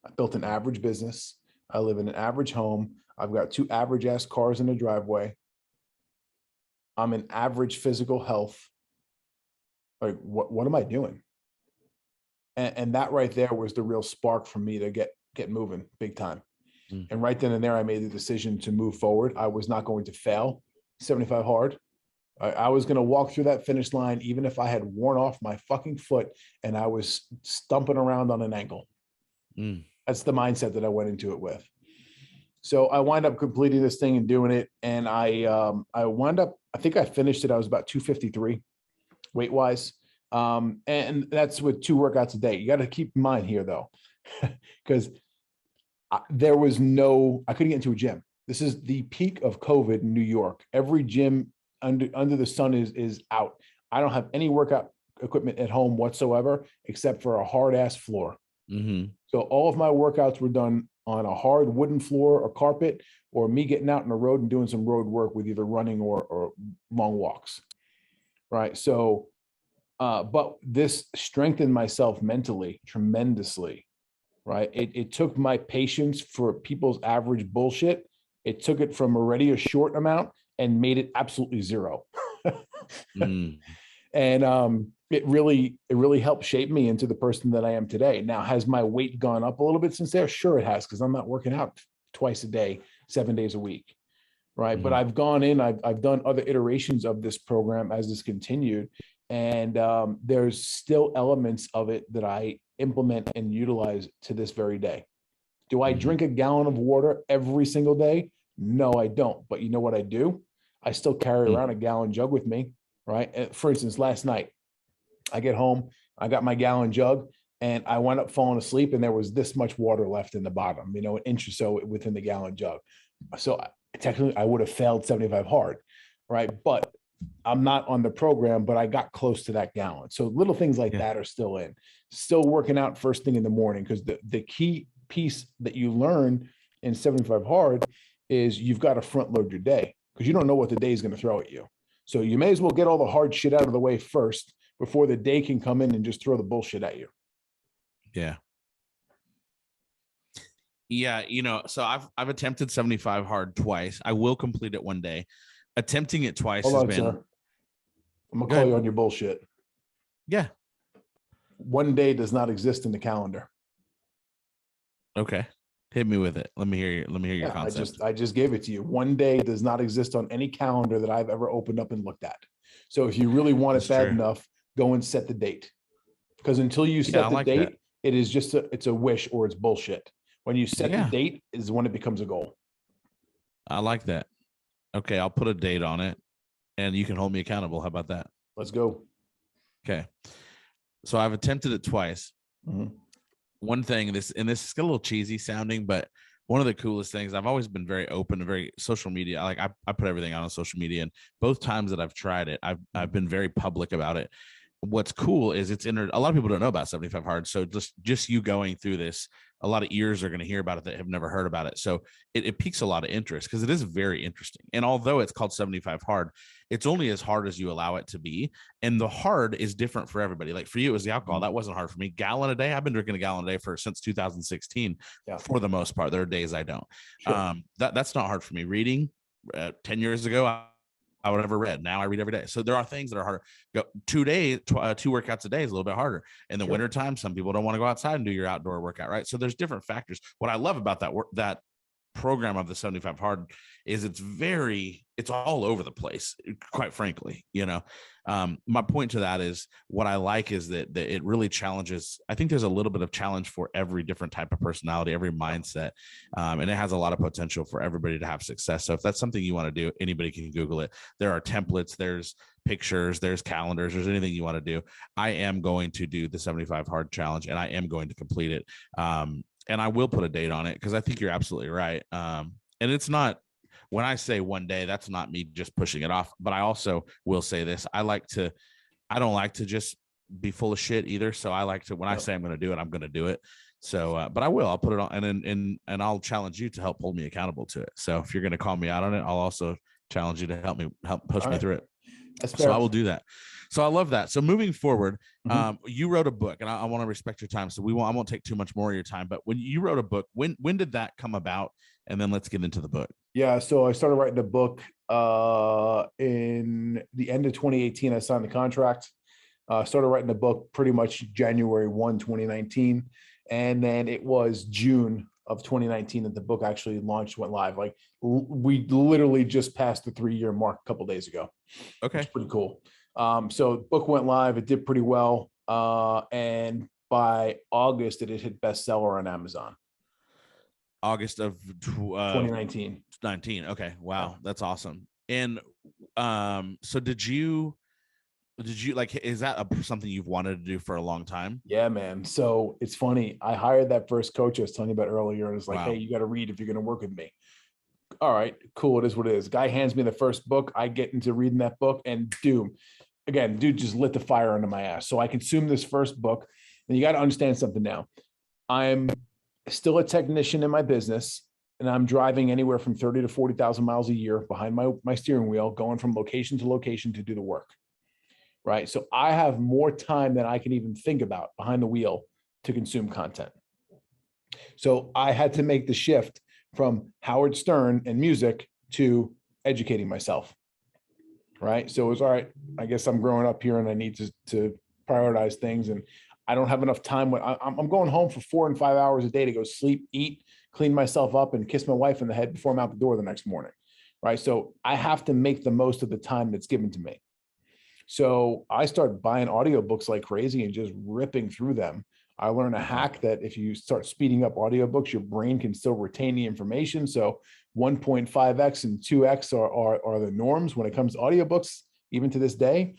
I built an average business. I live in an average home. I've got 2 average ass cars in the driveway. I'm in average physical health. Like, what am I doing? And that right there was the real spark for me to get moving big time. And right then and there, I made the decision to move forward. I was not going to fail 75 hard. I was going to walk through that finish line, even if I had worn off my fucking foot and I was stumping around on an ankle. That's the mindset that I went into it with. So I wind up completing this thing and doing it. And I wound up, I think I finished it. I was about 253 weight wise. And that's with 2 workouts a day. You got to keep in mind here though, because there was I couldn't get into a gym. This is the peak of COVID in New York. Every gym under the sun is out. I don't have any workout equipment at home whatsoever, except for a hard ass floor. So all of my workouts were done on a hard wooden floor or carpet, or me getting out on the road and doing some road work with either running or long walks. Right. So, but this strengthened myself mentally tremendously. Right. It took my patience for people's average bullshit. It took it from already a short amount and made it absolutely 0. And it really helped shape me into the person that I am today. Now, has my weight gone up a little bit since there? Sure it has, because I'm not working out twice a day, 7 days a week. right? But I've gone in, I've done other iterations of this program as this continued, and there's still elements of it that I implement and utilize to this very day. Do I drink a gallon of water every single day? No, I don't. But you know what I do? I still carry around a gallon jug with me, right? For instance, last night, I get home, I got my gallon jug, and I wound up falling asleep, and there was this much water left in the bottom, you know, an inch or so within the gallon jug. So technically, I would have failed 75 hard, right? But I'm not on the program, but I got close to that gallon. So little things like that are still in. Still working out first thing in the morning, because the key piece that you learn in 75 hard is you've got to front load your day, because you don't know what the day is going to throw at you. So you may as well get all the hard shit out of the way first before the day can come in and just throw the bullshit at you. Yeah. Yeah. You know, so I've attempted 75 hard twice. I will complete it one day. Attempting it twice Hold has on, been. sir. I'm going to call you on your bullshit. Yeah. One day does not exist in the calendar. Okay. Hit me with it. Let me hear your concept. I just gave it to you. One day does not exist on any calendar that I've ever opened up and looked at. So if you really want it bad enough, go and set the date. Because until you set the date, it is just it's a wish or it's bullshit. When you set the date is when it becomes a goal. I like that. Okay, I'll put a date on it and you can hold me accountable. How about that? Let's go. Okay. So I've attempted it twice. One thing, this is a little cheesy sounding, but one of the coolest things, I've always been very open and very social media. Like I put everything out on social media, and both times that I've tried it, I've been very public about it. What's cool is a lot of people don't know about 75 hard. So just you going through this, a lot of ears are going to hear about it that have never heard about it. So it piques a lot of interest because it is very interesting. And although it's called 75 hard, it's only as hard as you allow it to be. And the hard is different for everybody. Like for you, it was the alcohol. That wasn't hard for me. Gallon a day. I've been drinking a gallon a day since 2016 for the most part. There are days I don't. Sure. That's not hard for me. Reading 10 years ago, I would have ever read. Now I read every day. So there are things that are harder. 2 workouts a day is a little bit harder. In the wintertime, some people don't want to go outside and do your outdoor workout, right? So there's different factors. What I love about that program of the 75 hard is it's all over the place, quite frankly. You know, my point to that is what I like is that it really challenges. I think there's a little bit of challenge for every different type of personality, every mindset, and it has a lot of potential for everybody to have success. So if that's something you want to do, anybody can Google it. There are templates, there's pictures, there's calendars, there's anything you want to do. I am going to do the 75 hard challenge, and I am going to complete it. And I will put a date on it because I think you're absolutely right. And it's not, when I say one day, that's not me just pushing it off. But I also will say this. I don't like to just be full of shit either. So I like to, when I say I'm going to do it, I'm going to do it. So, but I'll put it on and I'll challenge you to help hold me accountable to it. So if you're going to call me out on it, I'll also challenge you to help push me through it. So I will do that. So I love that. So moving forward, you wrote a book, and I want to respect your time. So I won't take too much more of your time. But when you wrote a book, when did that come about? And then let's get into the book. Yeah. So I started writing the book in the end of 2018. I signed the contract. Started writing the book pretty much January 1, 2019. And then it was June of 2019 that the book actually launched, went live. Like we literally just passed the 3-year mark a couple of days ago. Okay. It's pretty cool. So the book went live. It did pretty well. And by August, it hit bestseller on Amazon. August of 2019. 19. Okay. Wow. That's awesome. And so did you like, is that something you've wanted to do for a long time? Yeah, man. So it's funny. I hired that first coach I was telling you about earlier, and it's like, hey, you got to read if you're going to work with me. All right, cool. It is what it is. Guy hands me the first book. I get into reading that book, and dude just lit the fire under my ass. So I consumed this first book, and you got to understand something now. I'm still a technician in my business, and I'm driving anywhere from 30 to 40,000 miles a year behind my steering wheel, going from location to location to do the work. Right. So I have more time than I can even think about behind the wheel to consume content. So I had to make the shift from Howard Stern and music to educating myself. Right. So it was all right. I guess I'm growing up here and I need to prioritize things. And I don't have enough time. I'm going home for 4 and 5 hours a day to go sleep, eat, clean myself up, and kiss my wife in the head before I'm out the door the next morning. right? So I have to make the most of the time that's given to me. So I start buying audiobooks like crazy and just ripping through them. I learned a hack that if you start speeding up audiobooks, your brain can still retain the information. So 1.5x and 2x are the norms when it comes to audiobooks, even to this day.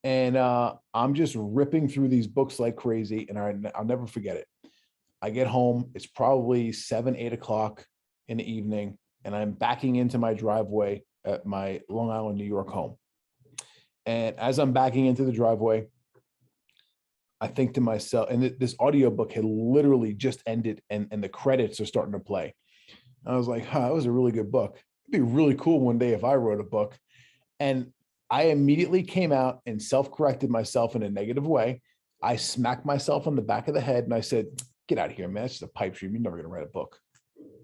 And I'm just ripping through these books like crazy, and I'll never forget it. I get home, it's probably 7, 8 o'clock in the evening, and I'm backing into my driveway at my Long Island, New York home. And as I'm backing into the driveway, I think to myself, and this audiobook had literally just ended, and the credits are starting to play. I was like, that was a really good book. It'd be really cool one day if I wrote a book. And I immediately came out and self-corrected myself in a negative way. I smacked myself on the back of the head and I said, get out of here, man. It's just a pipe dream. You're never going to write a book.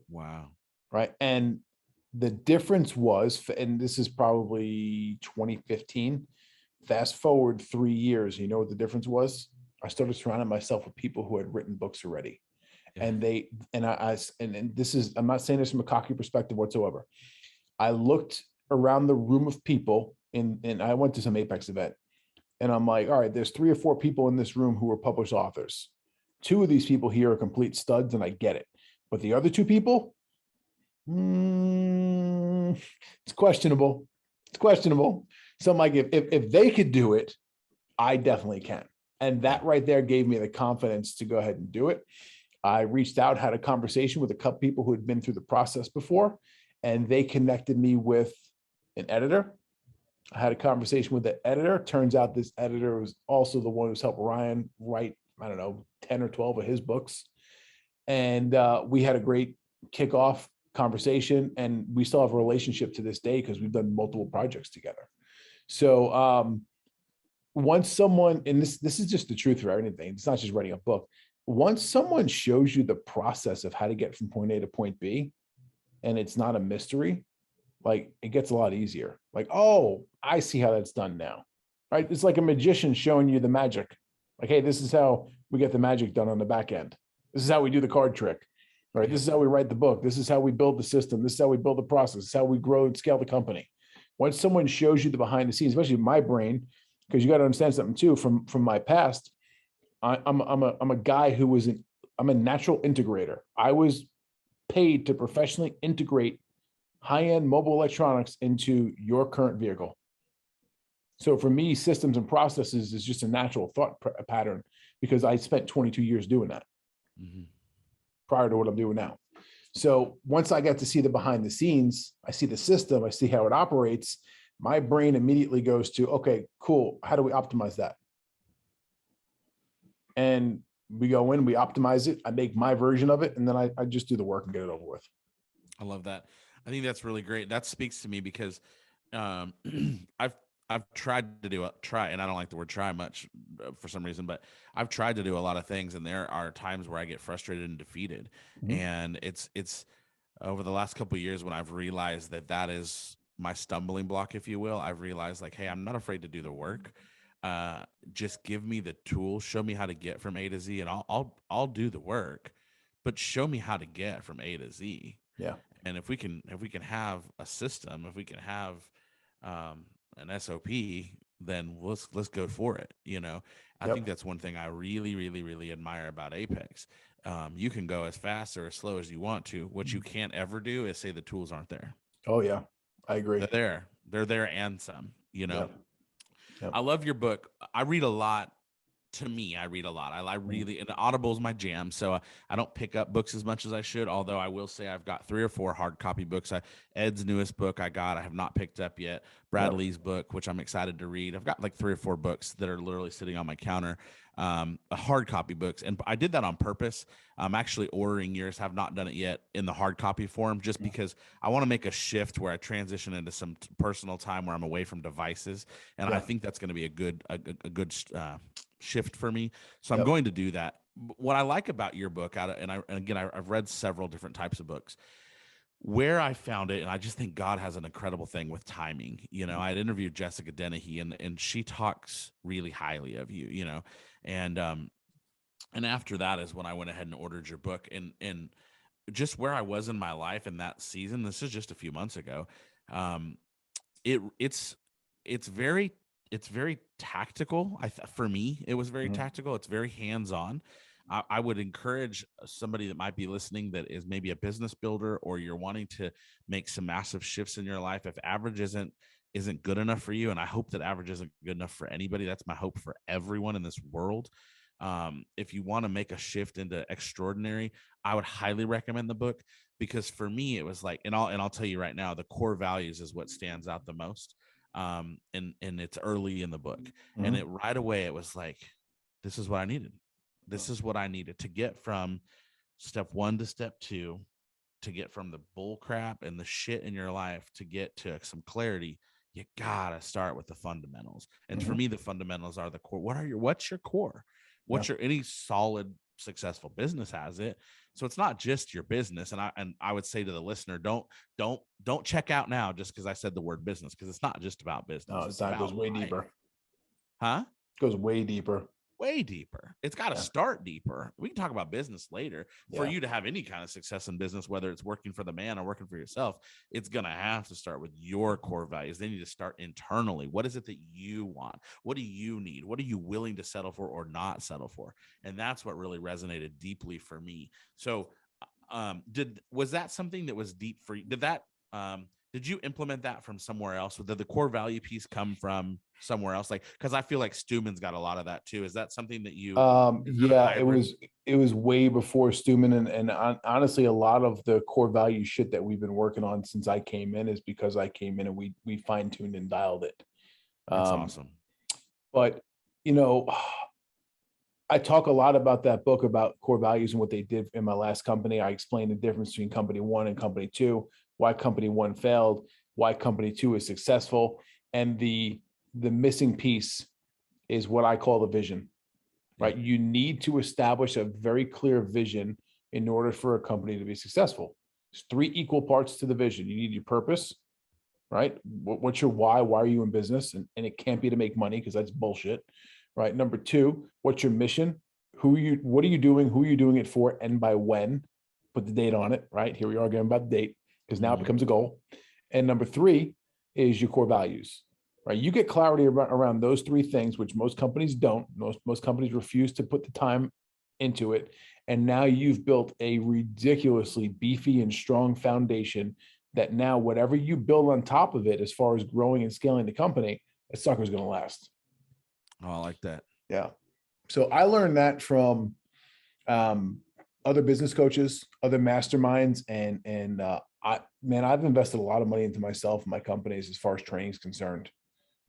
Wow. Right. And the difference was, and this is probably 2015, fast forward 3 years, you know what the difference was? I started surrounding myself with people who had written books already. Yeah. And this is, I'm not saying this from a cocky perspective whatsoever. I looked around the room of people and I went to some Apex event, and I'm like, all right, there's 3 or 4 people in this room who are published authors. 2 of these people here are complete studs, and I get it. But the other 2 people, it's questionable. It's questionable. So I'm like, if they could do it, I definitely can. And that right there gave me the confidence to go ahead and do it. I reached out, had a conversation with a couple people who had been through the process before, and they connected me with an editor. I had a conversation with the editor. Turns out this editor was also the one who's helped Ryan write, 10 or 12 of his books. And we had a great kickoff conversation, and we still have a relationship to this day because we've done multiple projects together. So once someone, and this is just the truth for anything, it's not just writing a book. Once someone shows you the process of how to get from point A to point B, and it's not a mystery, like it gets a lot easier. Like, oh, I see how that's done now, right? It's like a magician showing you the magic. Like, hey, this is how we get the magic done on the back end. This is how we do the card trick, right? This is how we write the book. This is how we build the system. This is how we build the process. This is how we grow and scale the company. Once someone shows you the behind the scenes, especially my brain, because you got to understand something too from my past. I'm a guy who I'm a natural integrator. I was paid to professionally integrate high-end mobile electronics into your current vehicle. So for me, systems and processes is just a natural thought pattern because I spent 22 years doing that prior to what I'm doing now. So once I got to see the behind the scenes, I see the system, I see how it operates, my brain immediately goes to, okay, cool. How do we optimize that? And we go in, we optimize it. I make my version of it. And then I just do the work and get it over with. I love that. I think that's really great. That speaks to me because I've tried to try, and I don't like the word try much for some reason, but I've tried to do a lot of things, and there are times where I get frustrated and defeated. And it's over the last couple of years when I've realized that is my stumbling block, if you will. I've realized like, hey, I'm not afraid to do the work. Just give me the tools, show me how to get from A to Z, and I'll do the work, but show me how to get from A to Z. Yeah. And if we can have a system, if we can have an SOP, then let's go for it. I think that's one thing I really, really, really admire about Apex. You can go as fast or as slow as you want to. What you can't ever do is say the tools aren't there. Oh yeah, I agree. They're there and some. Yep. I love your book. I read a lot. To me, I read a lot. I really, and Audible is my jam. So I don't pick up books as much as I should. Although I will say I've got 3 or 4 hard copy books. Ed's newest book I have not picked up yet. Bradley's book, which I'm excited to read. I've got like 3 or 4 books that are literally sitting on my counter, hard copy books. And I did that on purpose. I'm actually ordering yours. Have not done it yet in the hard copy form, just because I want to make a shift where I transition into some personal time where I'm away from devices. And I think that's going to be a good shift for me. So I'm going to do that. What I like about your book, and again, I've read several different types of books. Where I found it, and I just think God has an incredible thing with timing. I had interviewed Jessica Dennehy, and she talks really highly of you. And after that is when I went ahead and ordered your book, and just where I was in my life in that season. This is just a few months ago. Um, it's very tactical. For me, it was very tactical. It's very hands-on. I would encourage somebody that might be listening that is maybe a business builder, or you're wanting to make some massive shifts in your life. If average isn't good enough for you, and I hope that average isn't good enough for anybody, that's my hope for everyone in this world. If you want to make a shift into extraordinary, I would highly recommend the book, because for me it was like, and I'll tell you right now, the core values is what stands out the most. And it's early in the book, and it right away it was like, this is what I needed. This is what I needed to get from step 1 to step 2, to get from the bull crap and the shit in your life to get to some clarity. You gotta start with the fundamentals. And for me, the fundamentals are the core. What's your core? Any solid successful business has it. So it's not just your business. And I would say to the listener, don't check out now just because I said the word business, because it's not just about business. No, it goes way deeper. Huh? It goes way deeper. Way deeper. It's got to start deeper. We can talk about business later. For you to have any kind of success in business, whether it's working for the man or working for yourself, it's going to have to start with your core values. They need to start internally. What is it that you want? What do you need? What are you willing to settle for or not settle for? And that's what really resonated deeply for me. So was that something that was deep for you? Did you implement that from somewhere else? Did the core value piece come from somewhere else? Like, because I feel like Stuman's got a lot of that too. Is that something that you? It was way before Stuman, and honestly, a lot of the core value shit that we've been working on since I came in is because I came in and we fine tuned and dialed it. That's awesome. But I talk a lot about that book about core values and what they did in my last company. I explained the difference between company 1 and company 2, why company 1 failed, why company 2 is successful. And the missing piece is what I call the vision, right? You need to establish a very clear vision in order for a company to be successful. There's 3 equal parts to the vision. You need your purpose, right? What's your why? Why are you in business? And it can't be to make money, because that's bullshit. Right. Number 2, what's your mission? What are you doing? Who are you doing it for? And by when? Put the date on it. Right. Here we are again about the date, because now it becomes a goal. And number 3 is your core values. Right. You get clarity around those 3 things, which most companies don't. Most companies refuse to put the time into it. And now you've built a ridiculously beefy and strong foundation that now whatever you build on top of it, as far as growing and scaling the company, that sucker's going to last. Oh, I like that. Yeah. So I learned that from other business coaches, other masterminds, and I've invested a lot of money into myself and my companies as far as training is concerned.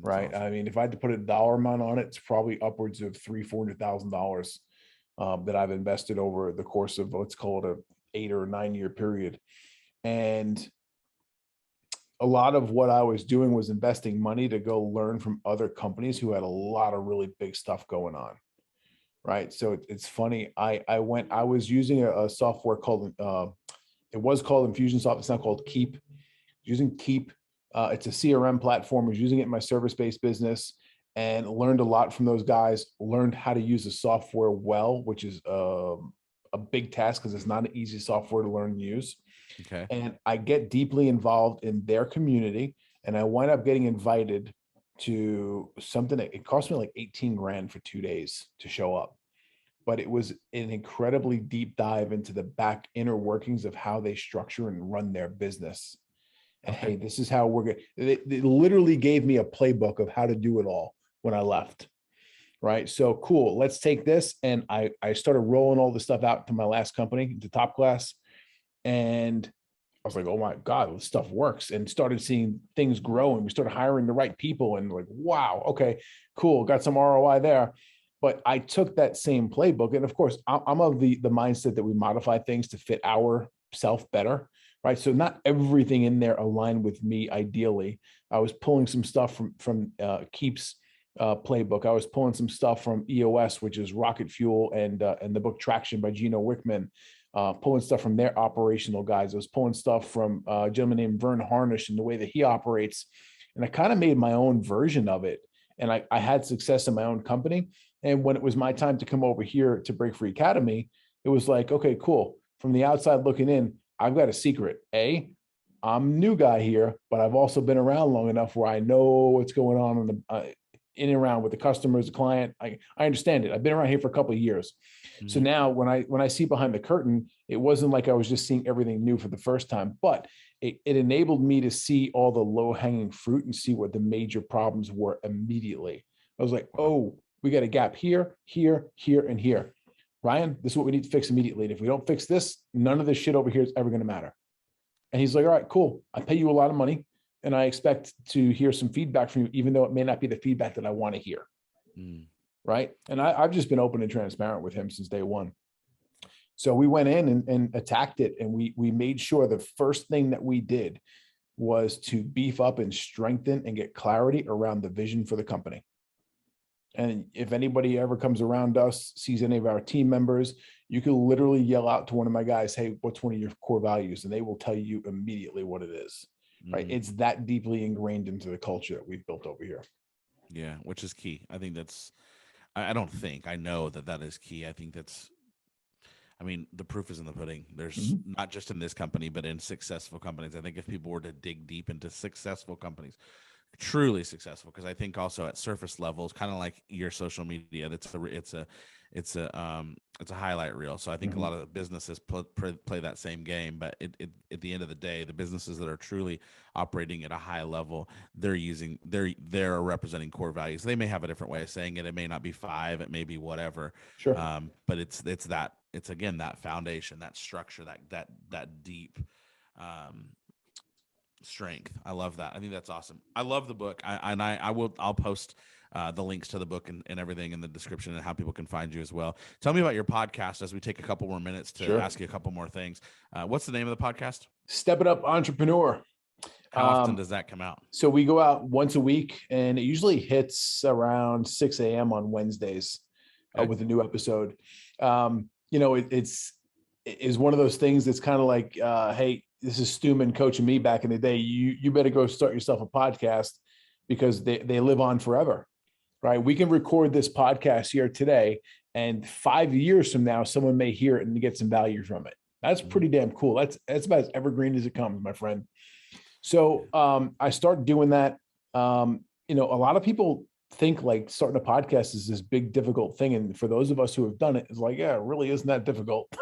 Right. Awesome. I mean, if I had to put a dollar amount on it, it's probably upwards of $300,000-$400,000 that I've invested over the course of, let's call it a 8 or 9 year period. And a lot of what I was doing was investing money to go learn from other companies who had a lot of really big stuff going on. Right. So it's funny. I was using a software called, it was called Infusionsoft. It's not called Keep. Using Keep. It's a CRM platform. I was using it in my service-based business and learned a lot from those guys, learned how to use the software well, which is a big task because it's not an easy software to learn and use. Okay. And I get deeply involved in their community, and I wind up getting invited to something that it cost me like 18 grand for 2 days to show up. But it was an incredibly deep dive into the back inner workings of how they structure and run their business. And hey, this is how we're going to, they literally gave me a playbook of how to do it all when I left. Right. So cool. Let's take this. And I started rolling all the stuff out to my last company, to Top Class. And I was like, oh my God, this stuff works, and started seeing things grow, and we started hiring the right people, and like, wow, okay, cool. Got some ROI there. But I took that same playbook. And of course, I'm of the mindset that we modify things to fit our self better. Right. So not everything in there aligned with me. Ideally, I was pulling some stuff from Keep's playbook. I was pulling some stuff from EOS, which is Rocket Fuel, and the book Traction by Gino Wickman. Pulling stuff from their operational guys. I was pulling stuff from a gentleman named Vern Harnish and the way that he operates. And I kind of made my own version of it. And I had success in my own company. And when it was my time to come over here to Break Free Academy, it was like, okay, cool. From the outside looking in, I've got a secret. I'm new guy here, but I've also been around long enough where I know what's going on in the in and around with the customers, the client. I understand it. I've been around here for a couple of years. So now when I see behind the curtain, it wasn't like I was just seeing everything new for the first time, but it enabled me to see all the low hanging fruit and see what the major problems were immediately. I was like, oh, we got a gap here, here, here, and here. Ryan, this is what we need to fix immediately. And if we don't fix this, none of this shit over here is ever going to matter. And he's like, all right, cool. I pay you a lot of money and I expect to hear some feedback from you, even though it may not be the feedback that I want to hear. Right. And I've just been open and transparent with him since day one. So we went in and attacked it. And we made sure the first thing that we did was to beef up and strengthen and get clarity around the vision for the company. And if anybody ever comes around us, sees any of our team members, you can literally yell out to one of my guys, hey, what's one of your core values? And they will tell you immediately what it is, right? It's that deeply ingrained into the culture that we've built over here. Yeah, which is key. I think that's, I know that is key. I think that's, I mean, the proof is in the pudding. There's not just in this company, but in successful companies. I think if people were to dig deep into successful companies, truly successful, because I think also at surface levels, kind of like your social media, it's a highlight reel. So I think a lot of businesses play that same game, but at the end of the day, the businesses that are truly operating at a high level, they're representing core values. They may have a different way of saying it. It may not be 5, it may be whatever. Sure. But it's again, that foundation, that structure, that deep, strength. I love that. I think that's awesome. I love the book. I'll post the links to the book and everything in the description and how people can find you as well. Tell me about your podcast as we take a couple more minutes to ask you a couple more things. What's the name of the podcast? Step It Up Entrepreneur. How often does that come out? So we go out once a week, and it usually hits around 6 a.m. on Wednesdays with a new episode. It's one of those things that's kind of like, hey, this is Stuman coaching me back in the day. You better go start yourself a podcast because they live on forever, right? We can record this podcast here today, and 5 years from now, someone may hear it and get some value from it. That's pretty damn cool. That's about as evergreen as it comes, my friend. So I started doing that. A lot of people think like starting a podcast is this big, difficult thing. And for those of us who have done it, it's like, yeah, it really isn't that difficult.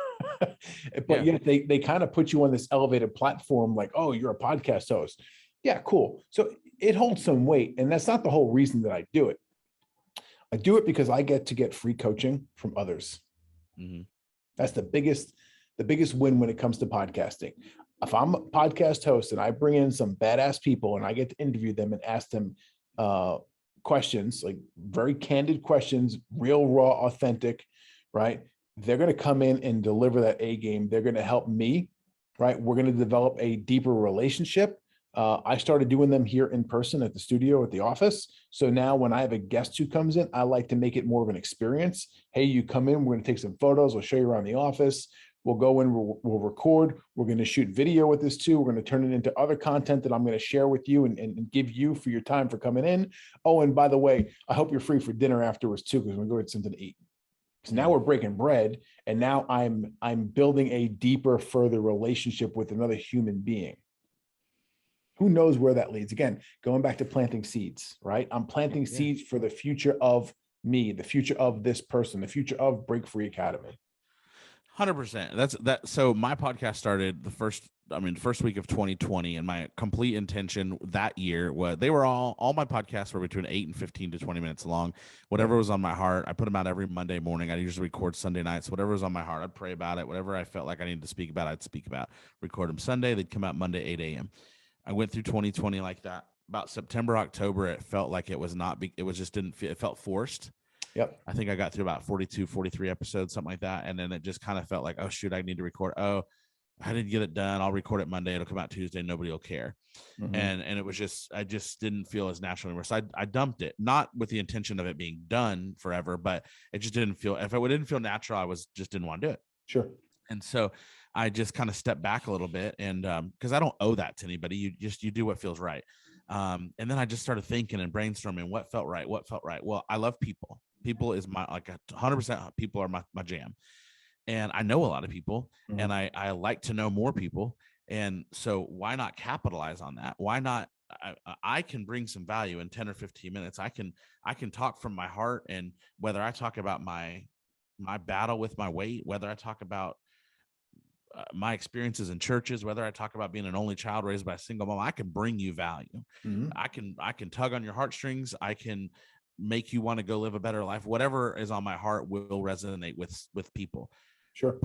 But yet they kind of put you on this elevated platform like, oh, you're a podcast host. Yeah, cool. So it holds some weight. And that's not the whole reason that I do it. I do it because I get to get free coaching from others. That's the biggest win when it comes to podcasting. If I'm a podcast host and I bring in some badass people and I get to interview them and ask them questions, like very candid questions, real, raw, authentic, right? They're going to come in and deliver that A game. They're going to help me, right? We're going to develop a deeper relationship. I started doing them here in person at the studio, at the office. So now when I have a guest who comes in, I like to make it more of an experience. Hey, you come in, we're going to take some photos. We'll show you around the office. We'll go in, we'll record. We're going to shoot video with this too. We're going to turn it into other content that I'm going to share with you and give you for your time for coming in. Oh, and by the way, I hope you're free for dinner afterwards too, because we're going to get something to eat. So now we're breaking bread, and now I'm building a deeper, further relationship with another human being. Who knows where that leads? Again, going back to planting seeds, right? I'm planting seeds for the future of me, the future of this person, the future of Break Free Academy. 100%. So my podcast started the first week of 2020, and my complete intention that year was they were all my podcasts were between 8 and 15 to 20 minutes long. Whatever was on my heart, I put them out every Monday morning. I usually record Sunday nights. Whatever was on my heart, I'd pray about it. Whatever I felt like I needed to speak about, I'd speak about. Record them Sunday. They'd come out Monday, 8 a.m. I went through 2020 like that. About September, October, it felt like it was not. It was just didn't feel. It felt forced. Yep. I think I got through about 42, 43 episodes, something like that. And then it just kind of felt like, oh, shoot, I need to record. Oh, I didn't get it done. I'll record it Monday. It'll come out Tuesday. Nobody will care. And it was just, I just didn't feel as natural anymore. So I dumped it, not with the intention of it being done forever, but it just didn't feel, if it didn't feel natural, just didn't want to do it. Sure. And so I just kind of stepped back a little bit, and because I don't owe that to anybody. You do what feels right. And then I just started thinking and brainstorming what felt right. Well, I love people. People is my, like 100% people are my jam. And I know a lot of people, and I like to know more people. And so why not capitalize on that? Why not? I can bring some value in 10 or 15 minutes. I can talk from my heart, and whether I talk about my battle with my weight, whether I talk about my experiences in churches, whether I talk about being an only child raised by a single mom, I can bring you value. Mhm. I can tug on your heartstrings. I can make you want to go live a better life. Whatever is on my heart will resonate with people. Sure.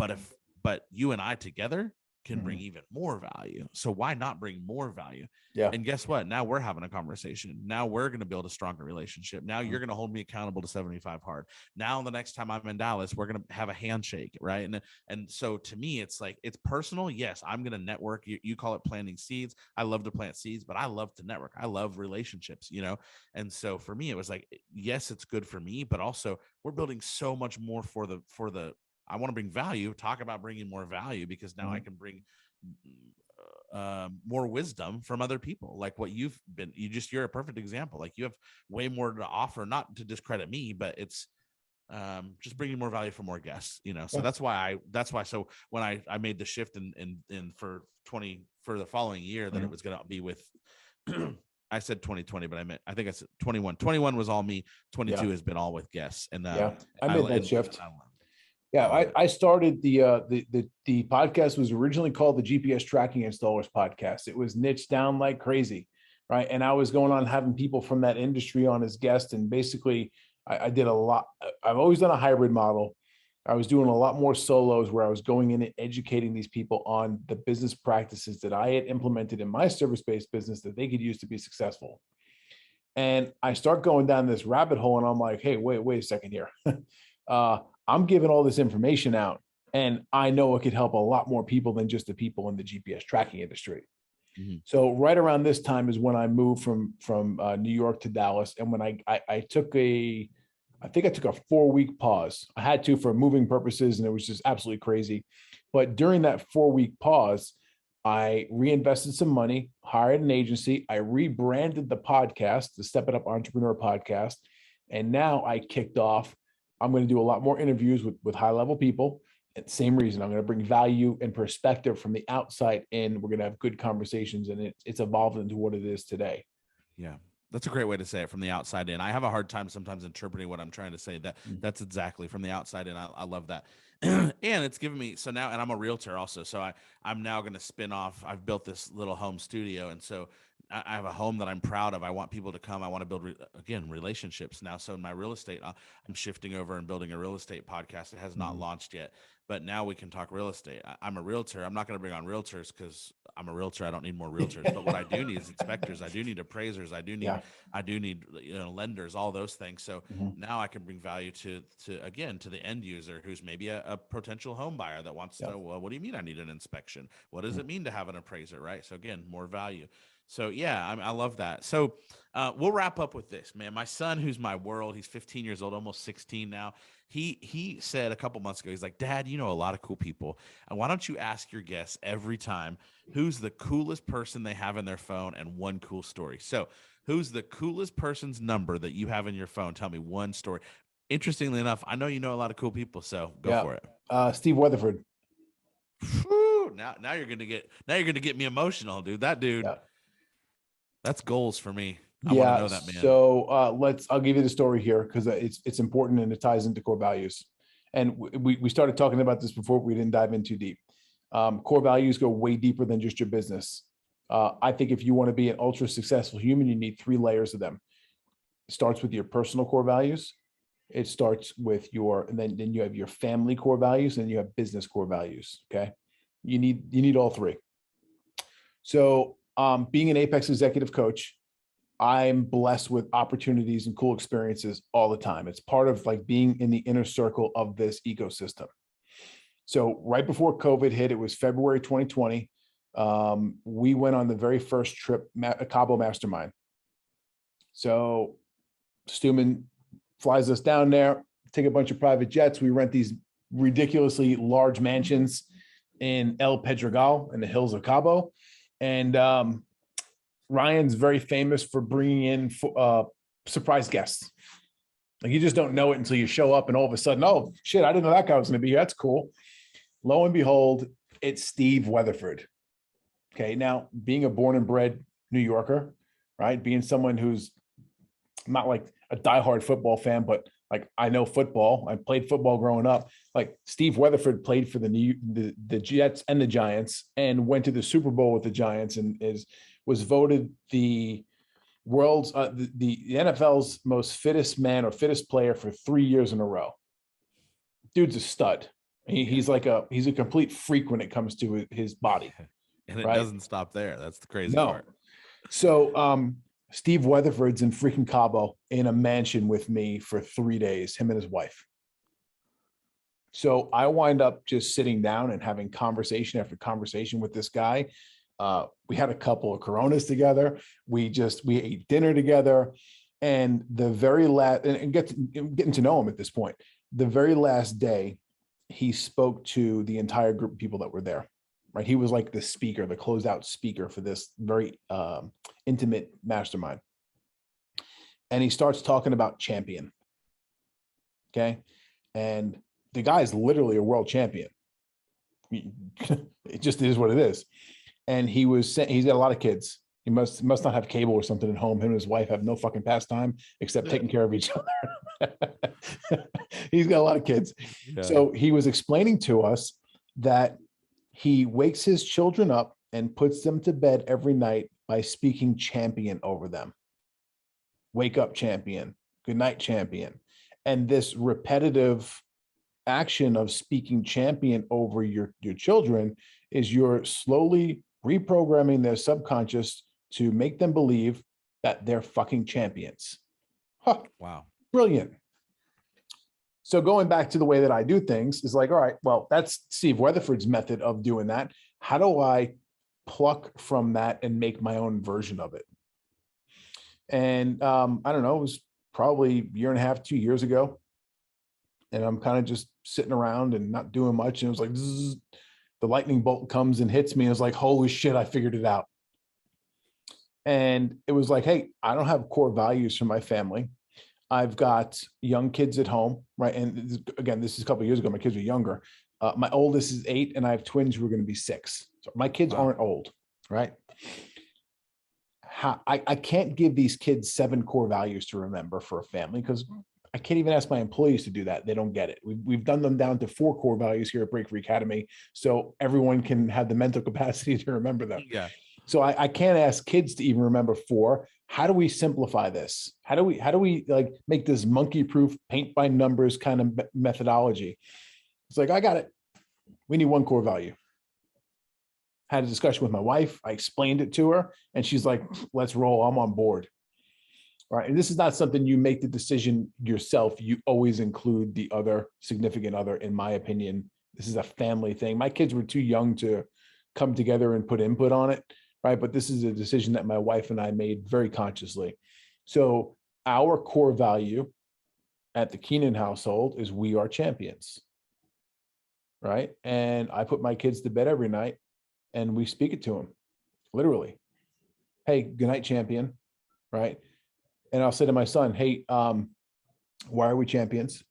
But you and I together can bring Mhm. even more value. So why not bring more value? Yeah. And guess what? Now we're having a conversation. Now we're going to build a stronger relationship. Now you're going to hold me accountable to 75 hard. Now the next time I'm in Dallas, we're going to have a handshake, right? And so to me, it's like, it's personal. Yes, I'm going to network. You call it planting seeds. I love to plant seeds, but I love to network. I love relationships, you know? And so for me, it was like, yes, it's good for me, but also we're building so much more for the I want to bring value, talk about bringing more value, because now I can bring more wisdom from other people. Like what you're a perfect example. Like you have way more to offer, not to discredit me, but it's just bringing more value for more guests, you know? So that's why. So when I made the shift in for the following year that it was going to be with, I said 2020, but I think I said 21. 21 was all me. 22 has been all with guests. And I made that shift. I love it. I started the podcast was originally called the GPS Tracking Installers Podcast. It was niched down like crazy, right? And I was going on having people from that industry on as guests, and basically I did a lot. I've always done a hybrid model. I was doing a lot more solos where I was going in and educating these people on the business practices that I had implemented in my service-based business that they could use to be successful. And I start going down this rabbit hole, and I'm like, hey, wait a second here. I'm giving all this information out, and I know it could help a lot more people than just the people in the GPS tracking industry. Mm-hmm. So right around this time is when I moved from New York to Dallas, and when I took a 4-week pause. I had to for moving purposes, and it was just absolutely crazy. But during that 4-week pause, I reinvested some money, hired an agency. I rebranded the podcast, the Step It Up Entrepreneur Podcast, and now I kicked off. I'm going to do a lot more interviews with high-level people. And same reason, I'm going to bring value and perspective from the outside in. We're going to have good conversations, and it's evolved into what it is today. Yeah, that's a great way to say it, from the outside in. I have a hard time sometimes interpreting what I'm trying to say. That's exactly from the outside in. I love that. And it's given me, so now, and I'm a realtor also. So I'm now going to spin off. I've built this little home studio. And so I have a home that I'm proud of. I want people to come. I want to build, again, relationships now. So in my real estate, I'm shifting over and building a real estate podcast. It has not launched yet, but now we can talk real estate. I'm a realtor. I'm not going to bring on realtors because I'm a realtor. I don't need more realtors. But what I do need is inspectors. I do need appraisers. I do need lenders, all those things. So now I can bring value to the end user, who's maybe a potential home buyer that wants to know, well, what do you mean I need an inspection? What does it mean to have an appraiser, right? So again, more value. So yeah, I love that. So we'll wrap up with this, man. My son, who's my world, he's 15 years old, almost 16 now. He said a couple months ago, he's like, Dad, you know a lot of cool people. And why don't you ask your guests every time who's the coolest person they have in their phone and one cool story? So who's the coolest person's number that you have in your phone? Tell me one story. Interestingly enough, I know you know a lot of cool people, so go for it. Steve Weatherford. Whew, now you're gonna get me emotional, dude. That dude. Yeah. That's goals for me. I want to know that, man. So I'll give you the story here because it's important and it ties into core values. And we started talking about this before. We didn't dive in too deep. Core values go way deeper than just your business. I think if you want to be an ultra successful human, you need 3 layers of them. It starts with your personal core values. It starts with and then you have your family core values, and you have business core values. Okay. You need all 3. So being an Apex executive coach, I'm blessed with opportunities and cool experiences all the time. It's part of like being in the inner circle of this ecosystem. So right before COVID hit, it was February 2020. We went on the very first trip, Cabo Mastermind. So Stuman flies us down there, take a bunch of private jets. We rent these ridiculously large mansions in El Pedregal in the hills of Cabo. And Ryan's very famous for bringing in surprise guests. Like you just don't know it until you show up, and all of a sudden, oh shit, I didn't know that guy was going to be here. That's cool. Lo and behold, it's Steve Weatherford. Okay. Now, being a born and bred New Yorker, right? Being someone who's not like a diehard football fan, but like I know football. I played football growing up. Like Steve Weatherford played for the Jets and the Giants and went to the Super Bowl with the Giants and was voted the world's the NFL's most fittest man or fittest player for 3 years in a row. Dude's a stud. He's a complete freak when it comes to his body. And it right? doesn't stop there. That's the crazy No. part. So Steve Weatherford's in freaking Cabo in a mansion with me for 3 days, him and his wife. So I wind up just sitting down and having conversation after conversation with this guy. We had a couple of Coronas together. We ate dinner together. And the very last, and getting to know him at this point, the very last day, he spoke to the entire group of people that were there. Right. He was like the speaker, the closeout speaker for this very intimate mastermind. And he starts talking about champion. Okay. And the guy is literally a world champion. It just is what it is. And he was saying he's got a lot of kids. He must not have cable or something at home. Him and his wife have no fucking pastime except taking care of each other. He's got a lot of kids. Yeah. So he was explaining to us that he wakes his children up and puts them to bed every night by speaking champion over them. Wake up, champion. Good night, champion. And this repetitive action of speaking champion over your children is you're slowly reprogramming their subconscious to make them believe that they're fucking champions. Huh. Wow. Brilliant. So going back to the way that I do things is like, all right, well, that's Steve Weatherford's method of doing that. How do I pluck from that and make my own version of it? And I don't know, it was probably a year and a half, 2 years ago. And I'm kind of just sitting around and not doing much. And it was like, zzz, the lightning bolt comes and hits me. And it's like, holy shit, I figured it out. And it was like, hey, I don't have core values for my family. I've got young kids at home, right? And again, this is a couple of years ago. My kids were younger. My oldest is 8, and I have twins who are going to be 6. So my kids aren't old, right? I can't give these kids 7 core values to remember for a family because I can't even ask my employees to do that. They don't get it. We've done them down to 4 core values here at Break Free Academy, so everyone can have the mental capacity to remember them. Yeah. So I can't ask kids to even remember 4. How do we simplify this? How do we like make this monkey-proof, paint by numbers kind of methodology? It's like, I got it. We need 1 core value. Had a discussion with my wife. I explained it to her, and she's like, let's roll. I'm on board. All right. And this is not something you make the decision yourself. You always include the other significant other, in my opinion. This is a family thing. My kids were too young to come together and put input on it. Right. But this is a decision that my wife and I made very consciously. So our core value at the Keenan household is we are champions. Right. And I put my kids to bed every night and we speak it to them, literally. Hey, good night, champion. Right. And I'll say to my son, hey, why are we champions?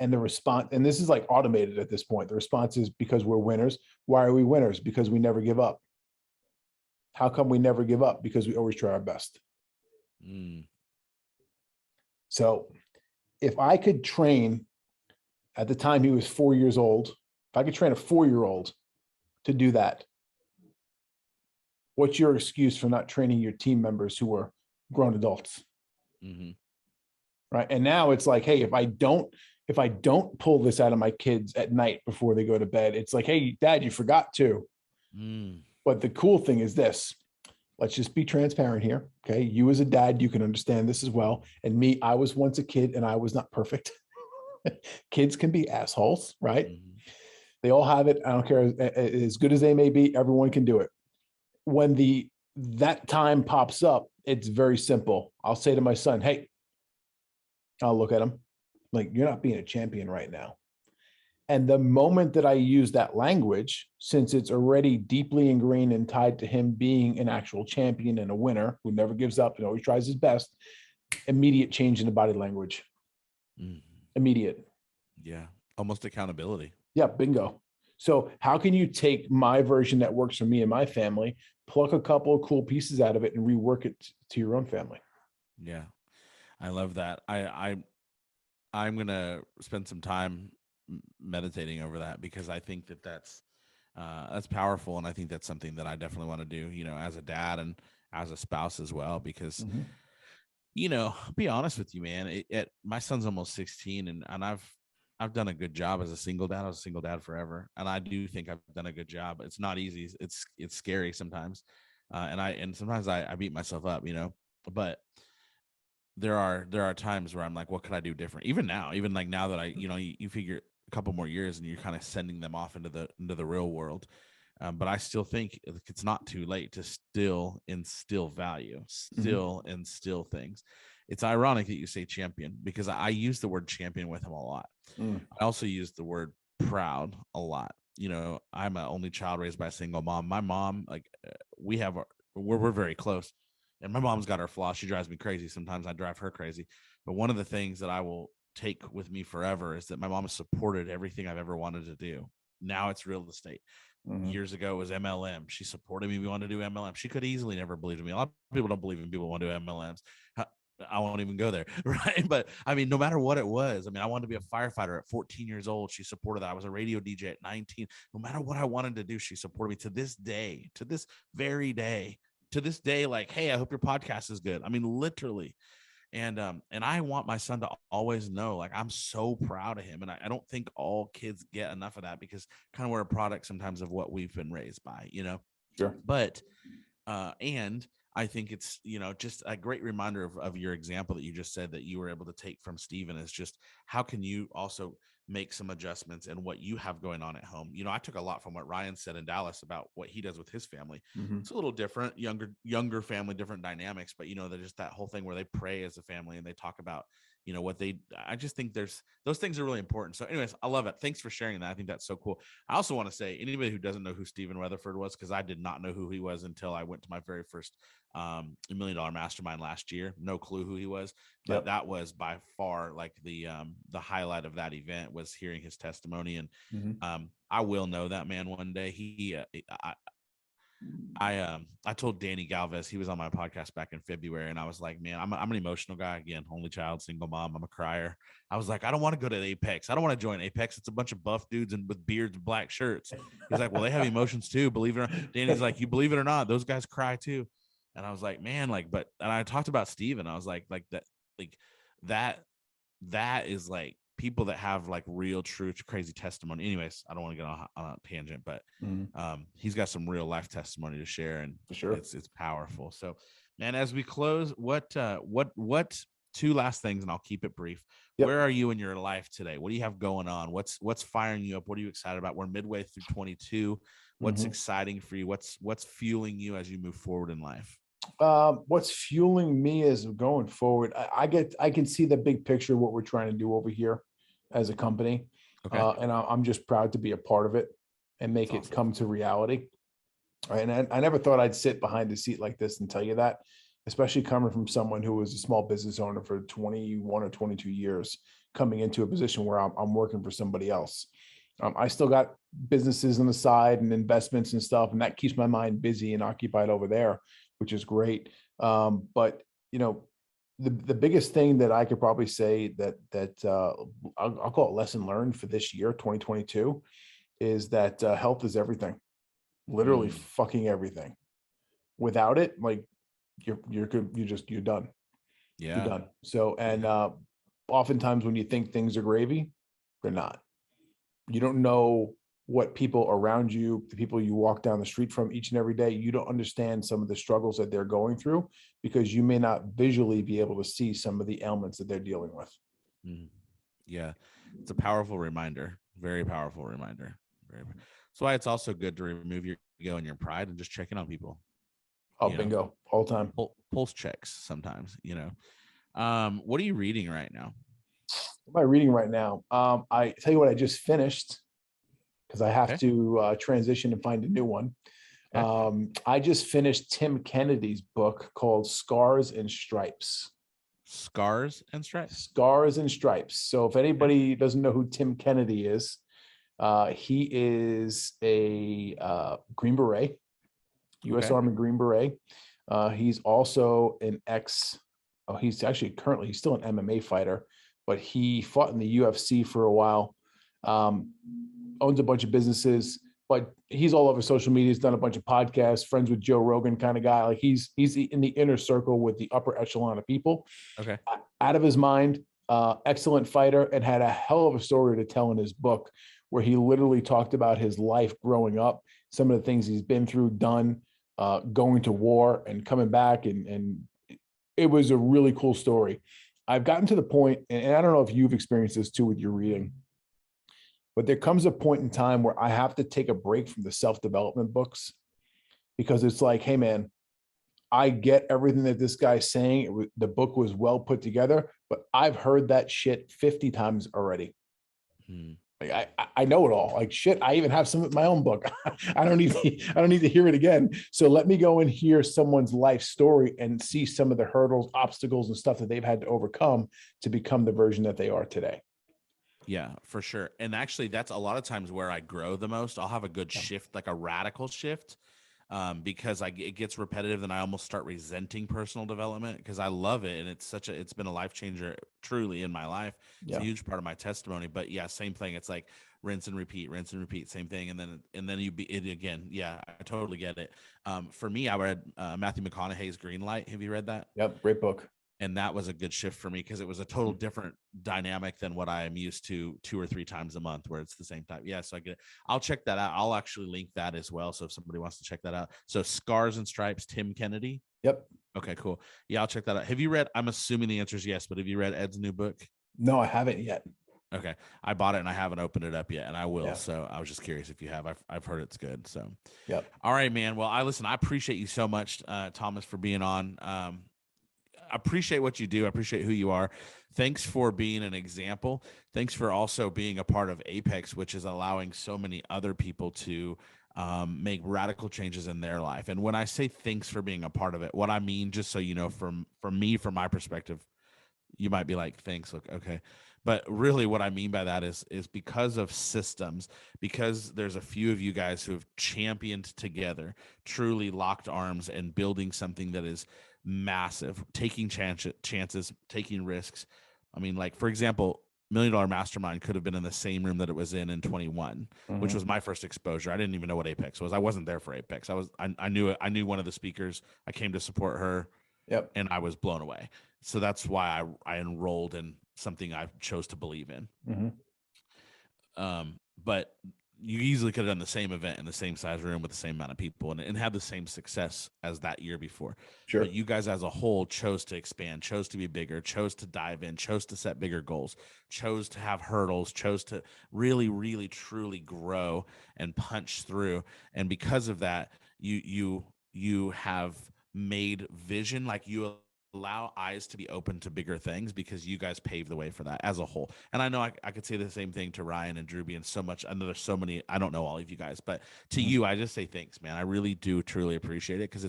And the response, and this is like automated at this point. The response is because we're winners. Why are we winners? Because we never give up. How come we never give up? Because we always try our best. So if I could train, at the time he was 4 years old, if I could train a 4-year-old to do that, what's your excuse for not training your team members who are grown adults? Mm-hmm. Right. And now it's like, hey, if I don't pull this out of my kids at night before they go to bed, it's like, hey, Dad, you forgot to. But the cool thing is this, let's just be transparent here. Okay. You as a dad, you can understand this as well. And me, I was once a kid and I was not perfect. Kids can be assholes, right? Mm-hmm. They all have it. I don't care. As good as they may be, everyone can do it. When that time pops up, it's very simple. I'll say to my son, hey, I'll look at him like, you're not being a champion right now. And the moment that I use that language, since it's already deeply ingrained and tied to him being an actual champion and a winner who never gives up and always tries his best, immediate change in the body language. Immediate. Yeah. Almost accountability. Yeah. Bingo. So how can you take my version that works for me and my family, pluck a couple of cool pieces out of it and rework it to your own family? Yeah. I love that. I'm going to spend some time meditating over that, because I think that's powerful. And I think that's something that I definitely want to do, as a dad and as a spouse as well, because, I'll be honest with you, man, my son's almost 16, and I've done a good job as a single dad. I was a single dad forever. And I do think I've done a good job. It's not easy. It's scary sometimes. And sometimes I beat myself up, but there are times where I'm like, what could I do different? Even now, like now that you figure a couple more years and you're kind of sending them off into the real world. But I still think it's not too late to still instill value, still instill things. It's ironic that you say champion, because I use the word champion with him a lot. I also use the word proud a lot. I'm an only child raised by a single mom. My mom, like, we're very close. And my mom's got her flaws. She drives me crazy. Sometimes I drive her crazy. But one of the things that I will take with me forever is that my mom has supported everything I've ever wanted to do. Now it's real estate. Years ago it was MLM. She supported me. We wanted to do MLM. She could easily never believe in me. A lot of people don't believe in people who want to do MLMs. I won't even go there. Right. But I mean, no matter what it was, I wanted to be a firefighter at 14 years old. She supported that. I was a radio DJ at 19. No matter what I wanted to do, she supported me to this day, to this very day. To this day, like, hey, I hope your podcast is good. Literally. And I want my son to always know, like, I'm so proud of him. And I don't think all kids get enough of that, because kind of we're a product sometimes of what we've been raised by, Sure. But and I think it's, just a great reminder of your example that you just said that you were able to take from Steven, is just how can you also make some adjustments in what you have going on at home. I took a lot from what Ryan said in Dallas about what he does with his family. It's a little different, younger family, different dynamics, but they're just that whole thing where they pray as a family and they talk about, I just think those things are really important. So anyways, I love it. Thanks for sharing that. I think that's so cool. I also want to say, anybody who doesn't know who Steven Weatherford was, because I did not know who he was until I went to my very first $1 million mastermind last year. No clue who he was, but that was by far like the highlight of that event, was hearing his testimony. And I will know that man one day. I told Danny Galvez, he was on my podcast back in February, and I was like, man, I'm an emotional guy. Again, only child, single mom. I'm a crier. I was like, I don't want to go to Apex. I don't want to join Apex. It's a bunch of buff dudes and with beards and black shirts. He's like, well, they have emotions too. Believe it or not. Danny's like, you believe it or not, those guys cry too. And I was like, man, like, and I talked about Steven. I was like that is like people that have like real, true, crazy testimony. Anyways, I don't want to get on a tangent, but he's got some real life testimony to share, and for sure, it's powerful. So, man, as we close, what two last things, and I'll keep it brief. Where are you in your life today? What do you have going on? What's firing you up? What are you excited about? We're midway through 22. What's exciting for you? What's fueling you as you move forward in life? What's fueling me as going forward, I can see the big picture of what we're trying to do over here as a company. Okay. And I'm just proud to be a part of it and make That's it come to reality. And I never thought I'd sit behind a seat like this and tell you that, especially coming from someone who was a small business owner for 21 or 22 years, coming into a position where I'm working for somebody else. I still got businesses on the side and investments and stuff, and that keeps my mind busy and occupied over there, which is great. But the biggest thing that I could probably say that I'll call it lesson learned for this year, 2022, is that health is everything. Literally fucking everything. Without it, like you're good, you're done. Yeah. You're done. So, and oftentimes when you think things are gravy, they're not. You don't know what people around you, the people you walk down the street from each and every day, you don't understand some of the struggles that they're going through, because you may not visually be able to see some of the ailments that they're dealing with. Yeah. It's a powerful reminder. Very powerful reminder. That's why it's also good to remove your ego and your pride and just check in on people. Oh, bingo. All the time. Pulse checks sometimes, What are you reading right now? What am I reading right now? I tell you what, I just finished, because I have to transition and find a new one. Okay. I just finished Tim Kennedy's book called Scars and Stripes. Scars and Stripes? Scars and Stripes. So if anybody doesn't know who Tim Kennedy is, He is a Green Beret, U.S. Okay. Army Green Beret. He's also an he's actually currently, he's still an MMA fighter, but he fought in the UFC for a while. Owns a bunch of businesses, but he's all over social media. He's done a bunch of podcasts, friends with Joe Rogan kind of guy. Like he's in the inner circle with the upper echelon of people. Okay. Out of his mind, excellent fighter, and had a hell of a story to tell in his book, where he literally talked about his life growing up, some of the things he's been through, done, going to war and coming back, and it was a really cool story. I've gotten to the point, and I don't know if you've experienced this too with your reading, but there comes a point in time where I have to take a break from the self-development books, because it's like, hey man, I get everything that this guy's saying. The book was well put together, but I've heard that shit 50 times already. Like I know it all. Like shit, I even have some of my own book. I don't need to hear it again. So let me go and hear someone's life story and see some of the hurdles, obstacles, and stuff that they've had to overcome to become the version that they are today. Yeah, for sure. And actually, that's a lot of times where I grow the most. I'll have a good shift, like a radical shift, because it gets repetitive, and I almost start resenting personal development because I love it, and it's been a life changer truly in my life. It's a huge part of my testimony. But yeah, same thing. It's like rinse and repeat, same thing, and then you be it again. Yeah, I totally get it. For me, I read Matthew McConaughey's Green Light. Have you read that? Yep, great book. And that was a good shift for me because it was a total different dynamic than what I am used to 2 or 3 times a month, where it's the same type. Yeah, so I get it. I'll check that out. I'll actually link that as well. So if somebody wants to check that out. So Scars and Stripes, Tim Kennedy. Yep. Okay, cool. Yeah, I'll check that out. Have you read, I'm assuming the answer is yes, but have you read Ed's new book? No, I haven't yet. Okay. I bought it and I haven't opened it up yet, and I will. Yeah. So I was just curious if you have. I've heard it's good. So, yep. All right, man. Well, I appreciate you so much, Thomas, for being on. I appreciate what you do. I appreciate who you are. Thanks for being an example. Thanks for also being a part of Apex, which is allowing so many other people to make radical changes in their life. And when I say thanks for being a part of it, what I mean, just so you know, from my perspective, you might be like, thanks. Look, okay. But really what I mean by that is because of systems, because there's a few of you guys who have championed together, truly locked arms and building something that is massive, taking chances, taking risks. I mean, like, for example, $1 Million Mastermind could have been in the same room that it was in 21, which was my first exposure. I didn't even know what Apex was. I wasn't there for Apex. I knew it. I knew one of the speakers. I came to support her. Yep. And I was blown away. So that's why I enrolled in something I chose to believe in. But you easily could have done the same event in the same size room with the same amount of people and had the same success as that year before. Sure. But you guys as a whole chose to expand, chose to be bigger, chose to dive in, chose to set bigger goals, chose to have hurdles, chose to really, really, truly grow and punch through. And because of that, you have made vision, like you allow eyes to be open to bigger things because you guys paved the way for that as a whole. And I know I could say the same thing to Ryan and Drewby and so much. I know there's so many, I don't know all of you guys, but to you, I just say thanks, man. I really do truly appreciate it because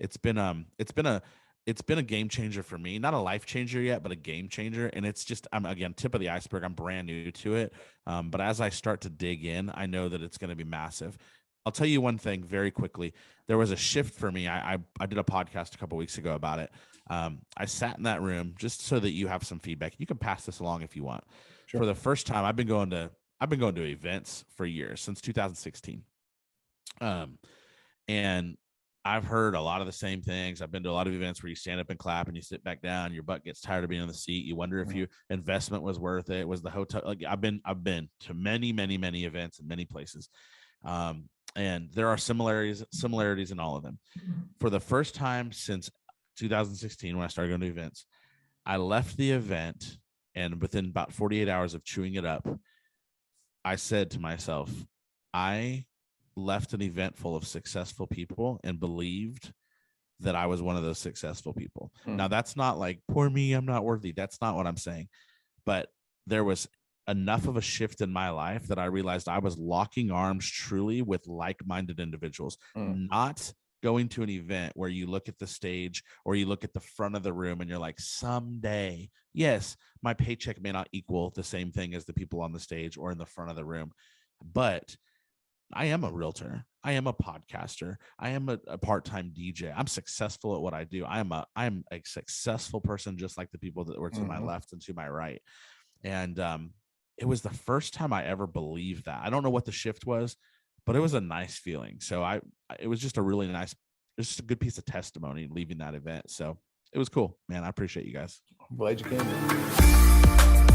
it's been a game changer for me. Not a life changer yet, but a game changer. And it's just, I'm again, tip of the iceberg. I'm brand new to it. But as I start to dig in, I know that it's going to be massive. I'll tell you one thing very quickly. There was a shift for me. I did a podcast a couple weeks ago about it. I sat in that room just so that you have some feedback. You can pass this along if you want. Sure. For the first time, I've been going to events for years, since 2016. And I've heard a lot of the same things. I've been to a lot of events where you stand up and clap and you sit back down. Your butt gets tired of being in the seat. You wonder if your investment was worth it. Was the hotel? Like I've been to many, many, many events in many places. And there are similarities in all of them. For the first time since 2016, when I started going to events, I left the event, and within about 48 hours of chewing it up, I said to myself, I left an event full of successful people and believed that I was one of those successful people. Now, that's not like, poor me, I'm not worthy. That's not what I'm saying. But there was enough of a shift in my life that I realized I was locking arms truly with like-minded individuals, not going to an event where you look at the stage or you look at the front of the room and you're like, someday, yes, my paycheck may not equal the same thing as the people on the stage or in the front of the room. but I am a realtor. I am a podcaster. I am a part-time DJ. I'm successful at what I do. I am a successful person, just like the people that were to my left and to my right. And it was the first time I ever believed that. I don't know what the shift was, but it was a nice feeling. So it was just a really nice, it's just a good piece of testimony leaving that event. So it was cool, man. I appreciate you guys. I'm glad you came.